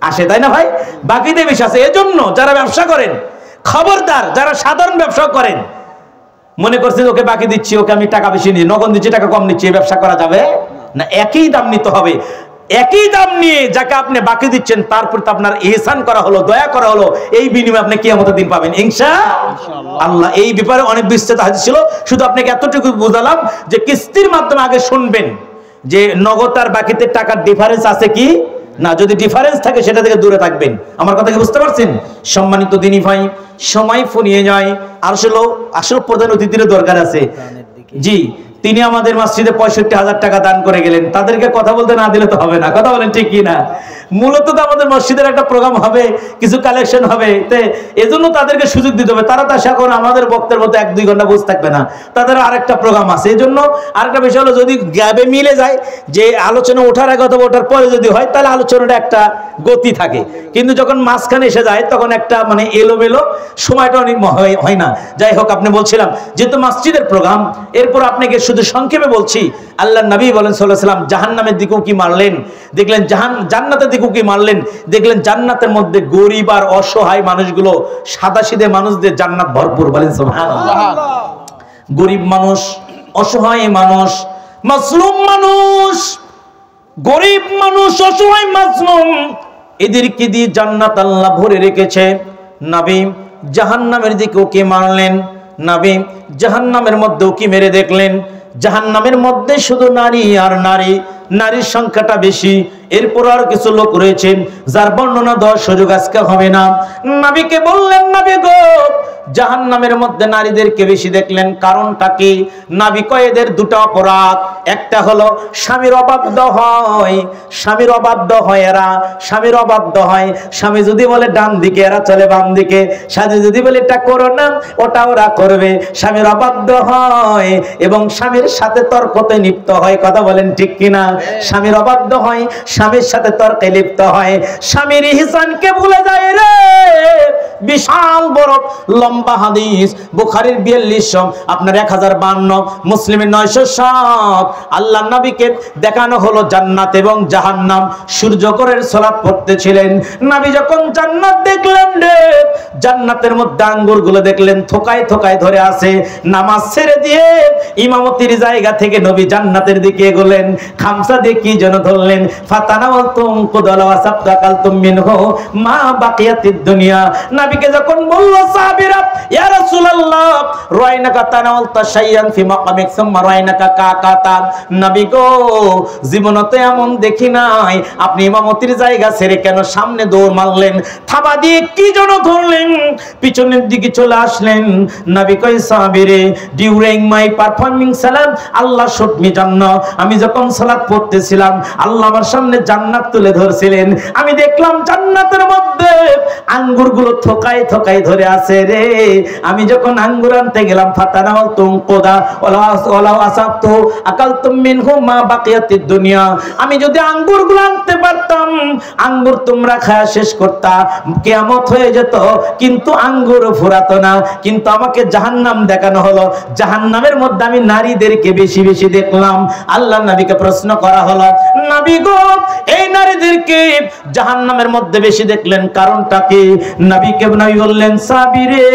আসে, তাই না ভাই? বাকিতে বেশি আসে। এজন্য যারা ব্যবসা করেন, খবরদার, যারা সাধারণ ব্যবসা করেন, মনে করছেন ওকে বাকি দিচ্ছি, ওকে আমি টাকা বেশি নিই, নগদ দিচ্ছি, টাকা কম নিচ্ছি, ব্যবসা করা যাবে না। একই দাম নিতে হবে। একই দাম নিয়ে যাকে আপনি বাকি দিচ্ছেন, তার প্রতি আপনার ইহসান করা হলো, দয়া করা হলো, এই বিনিময়ে আপনি কিয়ামতের দিন পাবেন ইনশাআল্লাহ। এই ব্যাপারে অনেক বিস্তারিত হাদিস ছিল, শুধু আপনাকে এতটুকু বুঝালাম যে কিস্তির মাধ্যমে আগে শুনবেন যে নগদ আর বাকিতে টাকার ডিফারেন্স আছে কি না। যদি ডিফারেন্স থাকে সেটা থেকে দূরে থাকবেন। আমার কথা কি বুঝতে পারছেন? সম্মানিত দিনী ভাই, সময় ফুরিয়ে যায়, আসলে প্রধান অতিথির দরকার আছে। জি, তিনি আমাদের মসজিদে 65,000 টাকা দান করে গেলেন। তাদেরকে কথা বলতে না দিলে তো হবে না, কথা বলেন ঠিক কি না? মূলত তো আমাদের মসজিদের একটা প্রোগ্রাম হবে, কিছু কালেকশন হবে, এজন্য তাদেরকে সুযোগ দিতে হবে। তারা তো আশা করে আমাদের বক্তের মতো 1-2 ঘন্টা বসে থাকবে না, তাদের আরেকটা প্রোগ্রাম আছে। এই জন্য আরেকটা বিষয় হলো, যদি গ্যাবে মিলে যায় যে আলোচনা ওঠার আগে অথবা ওঠার পরে যদি হয়, তাহলে আলোচনাটা একটা গতি থাকে। কিন্তু যখন মাঝখানে এসে যায়, তখন একটা মানে এলোমেলো, সময়টা অনেক হয় না। যাই হোক, আপনি বলছিলাম যেহেতু মসজিদের প্রোগ্রাম, এরপর আপনাকে শুধু সংক্ষেপে বলছি, আল্লাহ নবী বলেন সাল্লাল্লাহু আলাইহি ওয়াসাল্লাম জাহান্নামের দিকেও কি মারলেন, দেখলেন জান্নাতের দিকেও কি মারলেন, দেখলেন জান্নাতের মধ্যে গরিব আর অসহায় মানুষগুলো, সাদাসিধে মানুষদের জান্নাত ভরপুর, বলেন সুবহানাল্লাহ। গরিব মানুষ, অসহায় মানুষ, মাজলুম মানুষ, গরিব মানুষ, অসহায় মাজলুম, এদেরকে দিয়ে জান্নাত আল্লাহ ভরে রেখেছে। নবী জাহান্নামের দিকেও কি মারলেন, নবী জাহান্নামের মধ্যেও কি মেরে দেখলেন। জাহান্নামের মধ্যে শুধু নারী আর নারী, নারীর সংখ্যাটা বেশি। এরপর আর কিছু লোক রয়েছেন যার বর্ণনা দেওয়ার সুযোগ আজকে হবে না। নবীকে বললেন, নবী গো, জাহান্নামের মধ্যে নারীদেরকে বেশি দেখলেন, কারণটা কি? নবী কয়, এদের দুটো অপরাধ। একটা হলো স্বামীর অবাধ্য হয়, স্বামীর অবাধ্য হয় এরা, স্বামীর অবাধ্য হয়। স্বামী যদি বলে ডান দিকে, এরা চলে বাম দিকে। স্বামী যদি বলে এটা করো না, ওটা ওরা করবে। স্বামীর অবাধ্য হয় এবং স্বামীর সাথে তর্কতে লিপ্ত হয়, কথা বলেন ঠিক কিনা? স্বামীর অবাধ্য হয়, স্বামীর সাথে তর্কে লিপ্ত হয়, স্বামীর ইহসানকে ভুলে যায় রে। বিশাল বড় লম্বা হাদিস, বুখারীর 4200, আপনার 1052, মুসলিমের 907। আল্লাহ নবীকে দেখানো হলো জান্নাত এবং জাহান্নাম। সূর্যকরের সালাত পড়তেছিলেন। নবী যখন জান্নাত দেখলেন রে, জান্নাতের মধ্যে আঙ্গুরগুলো দেখলেন থোকায় থোকায় ধরে আছে। নামাজ ছেড়ে দিয়ে ইমামতির জায়গা থেকে নবী জান্নাতের দিকে এগোলেন। খামসা দিয়ে কি যেন ধরলেন, ফাতানাওয়ালতুম কুদালা ওয়া সাবতাকালতুম মিনহু মা বাকিয়াতিদ দুনিয়া। নবীকে যখন বলল সাহাবীরা, ইয়া রাসূলুল্লাহ রায়নাকা তানাওয়ালতা শাইয়ান ফি মাকামিক সুম্মা রায়নাকা কাকাতা, নবী গো, জীবনতে এমন দেখি নাই, আপনি ইমামতির জায়গা ছেড়ে কেন সামনে দৌড় মারলেন, থাবা দিয়ে কি যেন ধরলেন, পিছনের দিকে চলে আসলেন। নবী কয়, সাহাবীরে, ডিউরিং মাই পারফর্মিং সালাত আল্লাহ শুড মি জান্নাহ, আমি যখন সালাত করতেছিলাম, আল্লাহ আমার সামনে জান্নাত তুলে ধরছিলেন। আমি দেখলাম জান্নাতের মধ্যে আঙ্গুরগুলো থোকায় থোকায় ধরে আছে রে। আমি যখন আঙ্গুর আনতে গেলাম, ফাতানাও তুমকুদা ওয়ালা আসাবতু আকালতুম মিনহু মা বাকিয়াতিদ দুনিয়া, আমি যদি আঙ্গুরগুলো আনতে পারতাম, আঙ্গুর তোমরা খায়া শেষ করতা, কিয়ামত হয়ে যেত, কিন্তু আঙ্গুর ফুরাতো না। কিন্তু আমাকে জাহান্নাম দেখানো হলো, জাহান্নামের মধ্যে আমি নারীদেরকে বেশি বেশি দেখলাম। আল্লাহ নবীকে প্রশ্ন করা হলো, নবী গো, এই নারীদেরকে জাহান্নামের মধ্যে বেশি দেখলেন কারণটা কি? নবী বললেন, সাবিরে,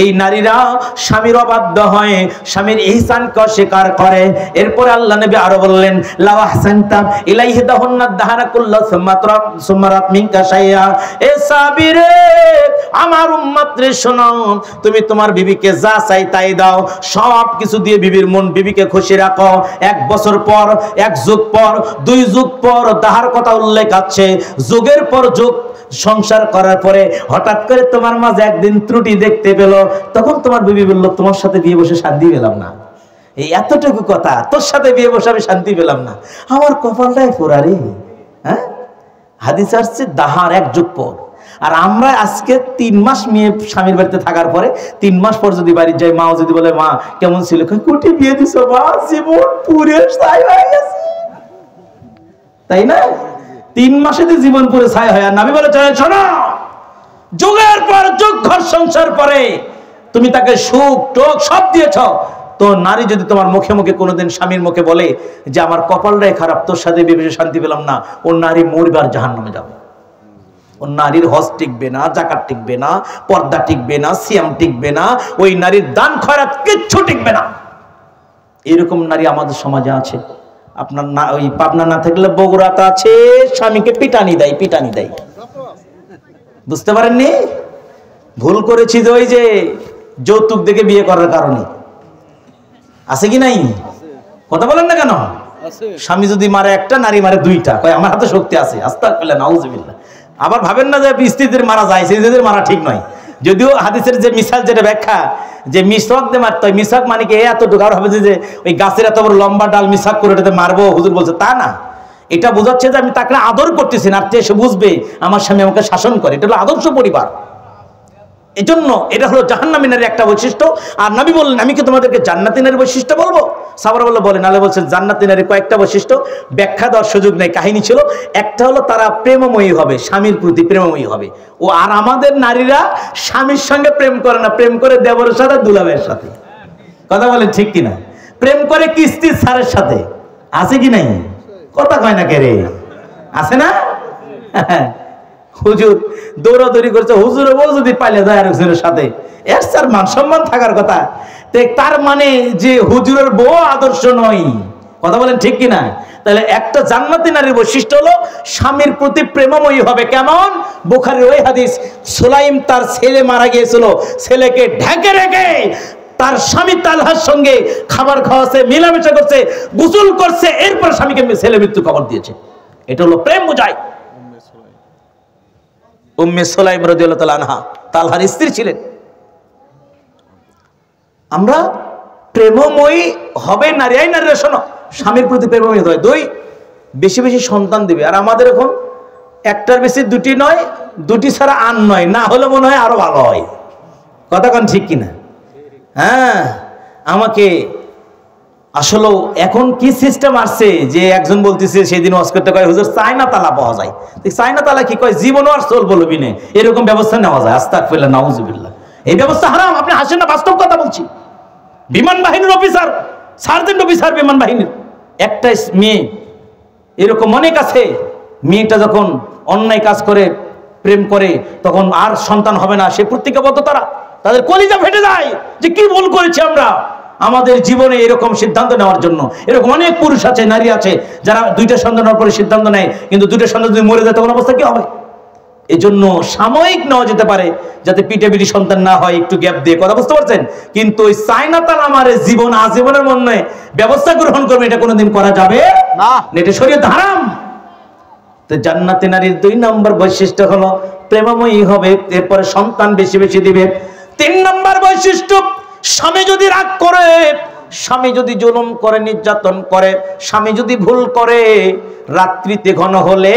এই নারীরা স্বামীর অবাধ্য হয়, স্বামীর ইহসানকে অস্বীকার করে। এরপর আল্লাহ নবী আরো বললেন, লাউ আহসানতা ইলাইহিদাহুন্না দাহরা কুল্লা সুম্মা রাত মিনকা শাইয়া। এ সাবিরে, আমার উম্মত রে শোনো, তুমি তোমার বিবিকে যা চাই তাই দাও, সব কিছু দিয়ে বিবির মন, বিবিকে খুশি রাখো। এক বছর পর, এক যুগ পর, 2 যুগ পর দাহার কথা উল্লেখ আছে, যুগের পর যুগ সংসার করার পরে হঠাৎ করে তোমার মাঝে একদিন ত্রুটি দেখতে পেল, তখন তোমার বিবি বলল, তোমার সাথে বিয়ে বসে শান্তি পেলাম না। এই এতটুকু কথা, তোর সাথে বিয়ে বসে আমি শান্তি পেলাম না, আমার কপালটাই পোড়া রে। হ্যাঁ, হাদিস আসছে দাহার 1 যুগ পর। আর আমরা আজকে 3 মাস মেয়ে স্বামীর বাড়িতে থাকার পরে 3 মাস পর যদি বাড়ি যাই, মাও যদি বলে, মা কেমন ছিল, কুটি বিয়ে দিছো মা, জীবন পুরে ছাই হয়ে গেছে, তাই না? 3 মাসে জীবন পুরে ছাই হয়। আর নবী বলে, শোনো, যুগের পর যুগ ঘর সংসার পরে তুমি তাকে সুখ টোক সব দিয়েছ, তো নারী যদি তোমার মুখে মুখে কোনোদিন স্বামীর মুখে বলে যে আমার কপালটাই খারাপ, তোর সাথে বিয়ে শান্তি পেলাম না, ও নারী মরবে আর জাহান্নামে যাবে। ও নারীর হজ টিকবে না, যাকাত টিকবে না, পর্দা টিকবে না, সিয়াম টিকবে না, ওই নারীর দান খয়রাত কিচ্ছু টিকবে না। এরকম নারী আমাদের সমাজে আছে। আপনার না, ওই পাবনা না থাকলে বগুড়াতে আছে, স্বামীকে পিটানি দেয়, পিটানি দেয়। বুঝতে পারেননি? ভুল করেছি যে ওই যে যৌতুক দেখে বিয়ে করার কারণে। আছে কি নাই? কথা বলেন না কেন? স্বামী যদি মারে একটা, নারী মারে 2টা, কয় আমার হাতে শক্তি আছে। আস্তাগফিরুল্লাহ, নাউযুবিল্লাহ। আবার ভাবেন না যে স্ত্রীদের মারা যায়, স্ত্রীদের মারা ঠিক নয়। যদিও হাদিসের যে মিসাল, যেটা ব্যাখ্যা, যে মিসওয়াক দিয়ে মারতে হয়, মিসওয়াক মানে কি এতটুকু, আর হবে যে ওই গাছের এত বড় লম্বা ডাল মিসওয়াক করে এটাতে মারবো হুজুর বলছে, তা না। এটা বোঝাচ্ছে যে আমি তাকে আদর করতেছি না, আর সে বুঝবে আমার স্বামী আমাকে শাসন করে। এটা হলো আদর্শ পরিবার। এই জন্য এটা হলো জাহান্নামী নারীর একটা বৈশিষ্ট্য। আর নবী বললেন, আমি কি তোমাদেরকে জান্নাতি নারীর বৈশিষ্ট্য বলবো? সাহাবারা বলল, বলেন। আল্লাহ বলছেন, জান্নাতি নারীর কয়েকটা বৈশিষ্ট্য, ব্যাখ্যা দেওয়ার সুযোগ নেই, কাহিনী ছিল। একটা হলো তারা প্রেমময়ী হবে, স্বামীর প্রতি প্রেমময়ী হবে। ও আর আমাদের নারীরা স্বামীর সঙ্গে প্রেম করে না, প্রেম করে দেবরের সাথে, দুলাভাইয়ের সাথে। কথা বলেন ঠিক কিনা? প্রেম করে কিস্তির সারের সাথে। আছে কি নাই? কথা কয় না কে রে? আছে না? হুজুর দৌড়াদৌড়ি করছে, হুজুরের বউ যদি পাইলে যায় আরেকজনের সাথে, এর স্যার মান সম্মান থাকার কথা। তার মানে যে হুজুরের বউ আদর্শ নয়। কথা বলেন ঠিক কিনা? তাহলে একটা জান্নাতি নারীর বৈশিষ্ট্য হলো স্বামীর প্রতি প্রেমময়ী হবে। কেমন? বুখারীর ওই হাদিস, সুলাইম তার ছেলে মারা গিয়েছিল, ছেলেকে ঢেকে রেখে তার স্বামী তালহার সঙ্গে খাবার খাওয়াছে, মেলামেশা করছে, গোসল করছে, এরপর স্বামীকে ছেলে মৃত্যু খবর দিয়েছে। এটা হলো প্রেম বোঝায়। উম্মে সুলাইম রাদিয়াল্লাহু তাআলা আনহা তালহার স্ত্রী ছিলেন। আমরা প্রেমময়ী হবে নারী। এই নারীরা শোনো, স্বামীর প্রতি প্রেমময়ী হয়। 2, বেশি বেশি সন্তান দিবে। আর আমাদের এখন একটার বেশি 2টি নয়, 2টি ছাড়া আর নয়, না হলে মনে হয় আরো ভালো হয়। কথা কোন ঠিক কিনা? হ্যাঁ, আমাকে আসলে এখন কি সিস্টেম আসছে যে একজন বলতেছে, সেদিন ওয়াজ করতে কয়, হুজুর চায়না তালা পাওয়া যায়। চায়না তালা কি কয়, জীবনও আর চল বলবি না, এরকম ব্যবস্থা নেওয়া যায়। আস্তাগফিরুল্লাহ, নাউযুবিল্লাহ। এই ব্যবস্থা হারাম। আপনি হাসেন না, বাস্তব কথা বলছি। বিমান বাহিনীর অফিসার, সার্জেন্ট অফিসার বিমান বাহিনীর, একটা মেয়ে এরকম অনেক আছে। মেয়েটা যখন অন্যায় কাজ করে, প্রেম করে, তখন আর সন্তান হবে না, সে প্রতিজ্ঞাবদ্ধ। তাদের কলিজা ফেটে যায় যে কি ভুল করেছি আমরা আমাদের জীবনে এরকম সিদ্ধান্ত নেওয়ার জন্য। এরকম অনেক পুরুষ আছে, নারী আছে, যারা 2টা সন্তান নেওয়ার পরে সিদ্ধান্ত নেয়, কিন্তু 2টা সন্তান যদি মরে যায় তখন অবস্থা কি হবে? এই জন্য সাময়িক নেওয়া যেতে পারে, যাতে পিটাপিটি সন্তান না হয়, একটু গ্যাপ দিয়ে। কথা বুঝতে পারছেন? কিন্তু ওই চায়না তাল আমার জীবন আজীবনের মনে ব্যবস্থা গ্রহণ করবে, এটা কোনোদিন করা যাবে না, এটা শরীয়ত হারাম। তো জান্নাতি নারীর 2 নম্বর বৈশিষ্ট্য হলো প্রেমময়ী হবে, এরপরে সন্তান বেশি বেশি দিবে। 3 নম্বর বৈশিষ্ট্য, স্বামী যদি রাগ করে স্বামী যদি জুলুম করে, নির্যাতন করে, স্বামী যদি ভুল করে, রাত্রিতে ঘন হলে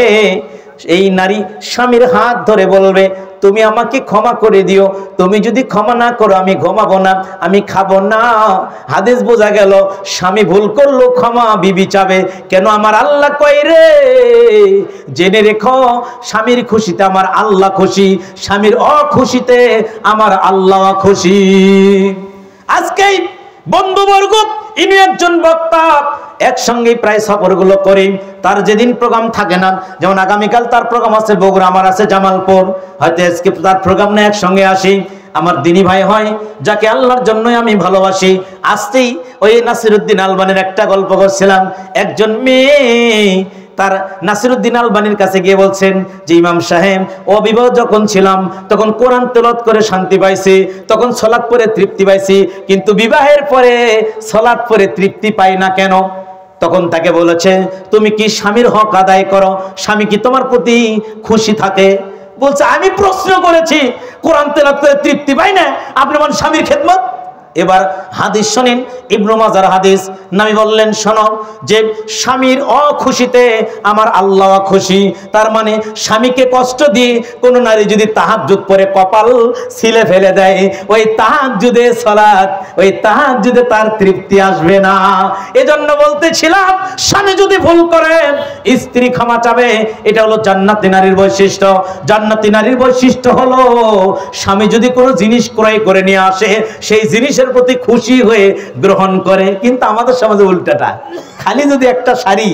এই নারী স্বামীর হাত ধরে বলবে, তুমি আমাকে ক্ষমা করে দিও, তুমি যদি ক্ষমা না করো আমি ঘুমাবো না, আমি খাবো না। হাদিস বোঝা গেল, স্বামী ভুল করলো ক্ষমা বিবি চাবে। কেন? আমার আল্লাহ কয় রে, জেনে রেখো, স্বামীর খুশিতে আমার আল্লাহ খুশি, স্বামীর অখুশিতে আমার আল্লাহ খুশি। আজকে বন্ধুবর্গ, ইনি একজন বক্তা, একসঙ্গে প্রায় সফরগুলো করি। তার যেদিন প্রোগ্রাম থাকে না, যেমন আগামীকাল তার প্রোগ্রাম আছে বগুড়া, আমার আছে জামালপুর, হয়তো আজকে তার প্রোগ্রাম না, একসঙ্গে আসি। আমার দিনী ভাই হয়, যাকে আল্লাহর জন্যই আমি ভালোবাসি। আসতেই ওই নাসিরউদ্দিন আলবানির একটা গল্প করছিলাম। একজন মেয়ে তার নাসিরউদ্দিন আলবানির কাছে গিয়ে বলছেন যে, ইমাম সাহেব, অবিবাহ যখন ছিলাম তখন কোরআন তেলাওয়াত করে শান্তি পাইছি, তখন সালাত পড়ে তৃপ্তি পাইছি, কিন্তু বিবাহের পরে সালাত পড়ে তৃপ্তি পাই না কেন? তখন তাকে বলেছে, তুমি কি স্বামীর হক আদায় করো? স্বামী কি তোমার প্রতি খুশি থাকে? বলছে, আমি প্রশ্ন করেছি, কোরআন তেলাওয়াত করে তৃপ্তি পাই না, আপনি বলেন স্বামীর খেদমত। এবার হাদিস শোনেন, ইবনে মাজার হাদিস। নবী বললেন, শোনো, যে স্বামীর অখুশিতে আমার আল্লাহ খুশি। তার মানে স্বামীকে কষ্ট দিয়ে কোন নারী যদি তাহাজ্জুদ পড়ে কপাল ছিলে ফেলে দেয়, ওই তাহাজ্জুদে সালাত, ওই তাহাজ্জুদে তার তৃপ্তি আসবে না। এজন্য বলতেছিলাম, স্বামী যদি ভুল করে স্ত্রী ক্ষমা চাবে, এটা হলো জান্নাতি নারীর বৈশিষ্ট্য। জান্নাতি নারীর বৈশিষ্ট্য হলো, স্বামী যদি কোনো জিনিস ক্রয় করে নিয়ে আসে, সেই জিনিসের প্রতি খুশি হয়ে গ্রহণ করে। কিন্তু আমাদের সমাজে উল্টাটা, খালি যদি একটা শাড়ি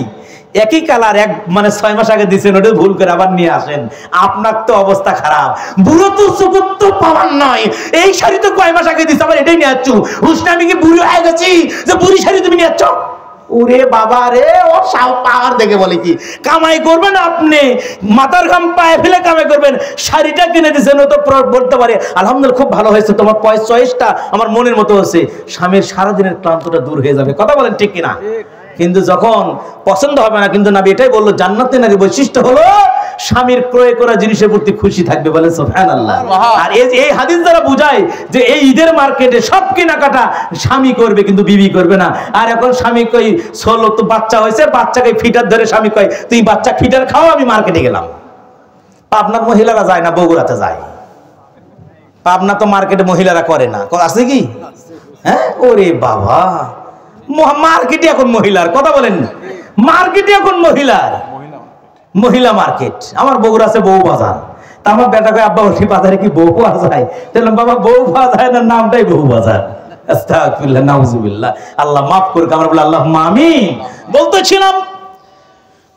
একই কালার মানে 6 মাস আগে দিচ্ছেন, ওটা ভুল করে আবার নিয়ে আসেন, আপনার তো অবস্থা খারাপ। বুড়ো তো চুকুর তো পাওয়ার নয়, এই শাড়ি তো কয় মাস আগে দিচ্ছে, আবার এটাই নিয়ে আসছো। হুসনা, আমি কি বুড়ো হয়ে গেছি যে বুড়ি শাড়ি তুমি নিয়ে আসছো? ওরে বাবা রে, ও পাওয়ার দেখে বলে কি কামাই করবেন আপনি, মাথার ঘাম পায়ে ফেলে কামাই করবেন। শাড়িটা কিনে দিয়েছেন, ও তো বলতে পারে আলহামদুলিল্লাহ খুব ভালো হয়েছে, তোমার চয়েসটা আমার মনের মতো হয়েছে, স্বামীর সারাদিনের ক্লান্তটা দূর হয়ে যাবে। কথা বলেন ঠিক কিনা? কিন্তু যখন পছন্দ হবে না, কিন্তু নবী এটাই বললো, জান্নাতের নারী বৈশিষ্ট্য হলো স্বামীর ক্রয় করা জিনিসের প্রতি খুশি থাকবে। বলে সুবহানাল্লাহ। আর এই হাদিস দ্বারা বুঝায় যে এই ঈদের মার্কেটে সব কেনাকাটা স্বামী করবে, কিন্তু বিবি করবে না। আর এখন স্বামী কই, ষোলো তো বাচ্চা হয়েছে, বাচ্চাকে ফিটার ধরে স্বামী কয়, তুই বাচ্চা ফিটার খাও, আমি মার্কেটে গেলাম। পাবনার মহিলারা যায় না, বগুড়াতে যায়। পাবনা তো মার্কেটে মহিলারা করে না, আছে কি? হ্যাঁ, ওরে বাবা, মার্কেটে এখন মহিলার। কথা বলেন, মার্কেটে এখন মহিলার, মহিলা মার্কেট। আমার বগুড়া আছে বউ বাজার। তা আমার বেটা কয়, আব্বা ওই বাজারে কি বউ পাওয়া যায়? বললাম, বাবা বউ পাওয়া যায় না, নামটাই বউ বাজার। আস্তাগফিরুল্লাহ, নাউজুবিল্লাহ, আল্লাহ মাফ করুক। আমরা বলি আল্লাহুম্মা আমিন। বলতেছিলাম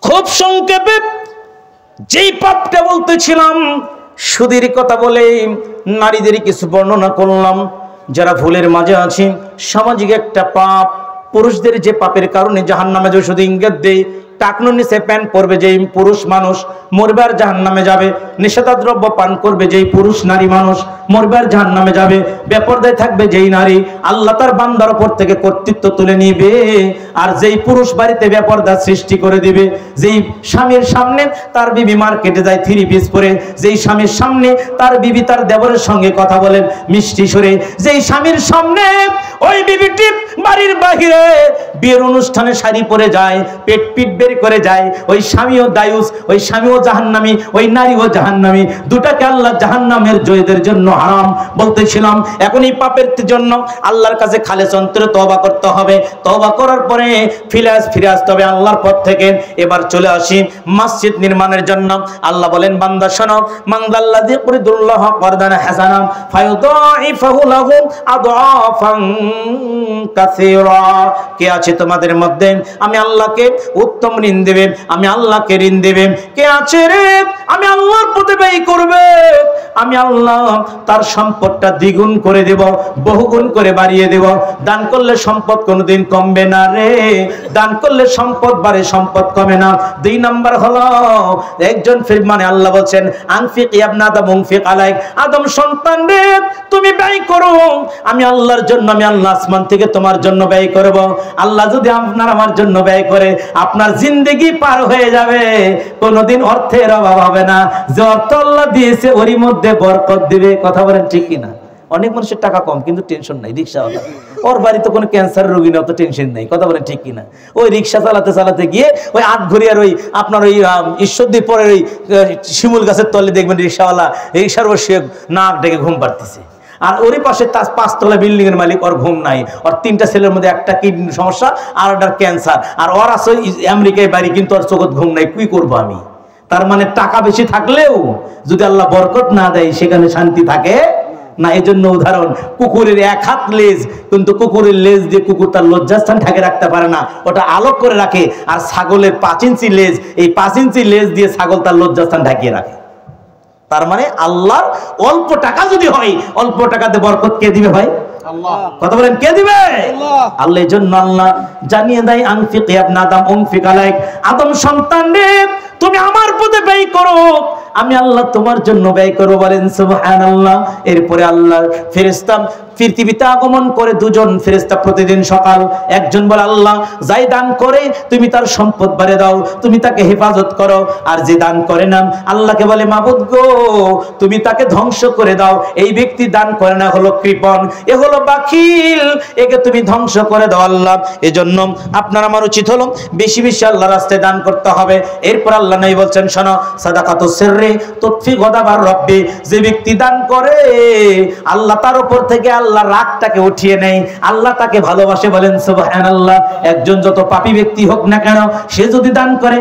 খুব সংক্ষেপে, যেই পাপটা বলতেছিলাম, সুদীর কথা বলে নারীদের কিছু বর্ণনা করলাম, যারা ভুলের মাঝে আছে। সামাজিক একটা পাপ, পুরুষদের যে পাপের কারণে জাহান্নামে যে শুধু ইঙ্গিত দেয়, টাকনুর নিচে প্যান্ট পরবে যেই পুরুষ মানুষ, মরবে আর জাহান্নামে যাবে। নিষেধাদ্রব্য পান করবে যেই পুরুষ নারী মানুষ, মরবে আর জাহান্নামে যাবে। বেপরদায় থাকবে যেই নারী, আল্লাহ তার বান্দার উপর থেকে কর্তৃত্ব তুলে নিবে। আর যেই পুরুষ বাড়িতে বেপরদা সৃষ্টি করে দিবে, যেই স্বামীর সামনে তার বিবি মার্কেটে যায় 3 পিস পরে, যেই স্বামীর সামনে তার বিবি তার দেবরের সঙ্গে কথা বলেন মিষ্টি সুরে, যেই স্বামীর সামনে ওই বিবিটি বাড়ির বাহিরে বিয়ের অনুষ্ঠানে শাড়ি পরে যায়, পেট পিট বের করে যায়, ওই স্বামীও দায়ুস, ওই স্বামীও জাহান্নামী, ওই নারীও জাহান্নামী। দুটাকে আল্লাহ জাহান্নামের জয়দের জন্য হারাম বলতেছিলাম। এখন এই পাপের জন্য আল্লাহর কাছে খালেস অন্তরে তওবা করতে হবে। তওবা করার পরে ফিরে আসতে হবে আল্লাহর পথ থেকে। এবার চলে আসি মসজিদ নির্মাণের জন্য। আল্লাহ বলেন, বান্দা শোনো, মানদাল্লাযী ইউরিদুল্লাহ কারদান হাসানান ফায়ুদাইফাহু লাহু আদআফান কাসীরা। কে আছে তোমাদের মধ্যে আমি আল্লাহকে উত্তম ঋণ দেবেন, আমি আল্লাহকে ঋণ দেবেন? কে আছে রে আমি আল্লাহর পথে ব্যয় করবে? আমি আল্লাহ তার সম্পদটা দ্বিগুণ করে দেব, বহুগুণ করে বাড়িয়ে দেব। দান করলে সম্পদ কোনোদিন কমবে না রে, দান করলে সম্পদ বাড়ে, সম্পদ কমে না। 2 নাম্বার হলো একজন মানে আল্লাহ বলছেন, আনফিক ইবনা আদম উনফিক আলাইক, আদম সন্তান রে তুমি ব্যয় করো, আমি আল্লাহর জন্য, আমি আল্লাহ আসমান থেকে তোমার জন্য ব্যয় করব। আল্লাহ যদি আপনার আমার জন্য ব্যয় করে, আপনার জিন্দেগি পার হয়ে যাবে, কোনোদিন অর্থের অভাব হবে না। যে অর্থ আল্লাহ দিয়েছে ওরই মধ্যে বরকত দিবে। কথা বলেন ঠিক কিনা? অনেক মানুষের টাকা কম কিন্তু টেনশন নাই, রিক্সাওয়ালা, ওর বাড়িতে কোনো ক্যান্সার রোগী না, অত টেনশন নেই। কথা বলেন ঠিক কিনা? ওই রিক্সা চালাতে চালাতে গিয়ে ওই আটঘরিয়ার ওই আপনার ওই ঈশ্বরদীর পরে ওই শিমুল গাছের তলে দেখবেন রিক্সাওয়ালা রিক্সার বসে নাক ডেকে ঘুম পাড়তেছে। আর ওরই পাশে তার 5 তলা বিল্ডিং এর মালিক, ওর ঘুম নাই, ওর 3টা ছেলের মধ্যে একটা কিডনি সমস্যা আর একটা ক্যান্সার, আর ওর আছে আমেরিকায় বাড়ি কিন্তু ওর চোখত ঘুম নাই। কি করবো আমি? তার মানে টাকা বেশি থাকলেও যদি আল্লাহ বরকত না দেয় সেখানে শান্তি থাকে না। এই জন্য উদাহরণ, কুকুরের 1 হাত লেজ, কিন্তু কুকুরের লেজ দিয়ে কুকুর তার লজ্জাস্থান ঢেকে রাখতে পারে না, ওটা আলোক করে রাখে। আর ছাগলের 5 ইঞ্চি লেজ, এই 5 ইঞ্চি লেজ দিয়ে ছাগল তার লজ্জাস্থান ঢাকিয়ে রাখে। তার মানে আল্লাহর অল্প টাকা যদি হয়, অল্প টাকাতে বরকত কে দিবে ভাই? আল্লাহ। কথা বলেন কে দিবে? আল্লাহ। এই জন্য আল্লাহ জানিয়ে দেয়, আনফিক ইয়া ইবনা আদম উনফিক আলাইক, আদম সন্তান রে তুমি আমার পথে ব্যয় করো, আমি আল্লাহ তোমার জন্য ব্যয় করব। বলেন সুবহানাল্লাহ। এরপরে আল্লাহ ফেরেশতা পৃথিবীতে আগমন করে 2জন ফেরেশতা প্রতিদিন সকাল। একজন বলে আল্লাহ যাই দান করে তুমি তার সম্পদ বাড়িয়ে দাও, তুমি তাকে হেফাজত করো। আর যে দান করে না আল্লাহকে বলে মাবুদ গো তুমি তাকে ধ্বংস করে দাও। এই ব্যক্তি দান করে না হলো কৃপণ, এ হলো বাখিল, একে তুমি ধ্বংস করে দাও আল্লাহ। এজন্য আপনার আমার উচিত হলো বেশি বেশি আল্লাহর রাস্তায় দান করতে হবে। এরপর আল্লাহ নবী বলছেন শোনো, সাদাকাতুস সিররি তুতফি গদাবার রব্বি, যে ব্যক্তি দান করে আল্লাহ তার উপর থেকে আল্লাহ রাগটাকে উঠিয়ে নেয়, আল্লাহ তাকে ভালোবাসে। বলেন সুবহানাল্লাহ। একজন যত পাপী ব্যক্তি হোক না কেন সে যদি দান করে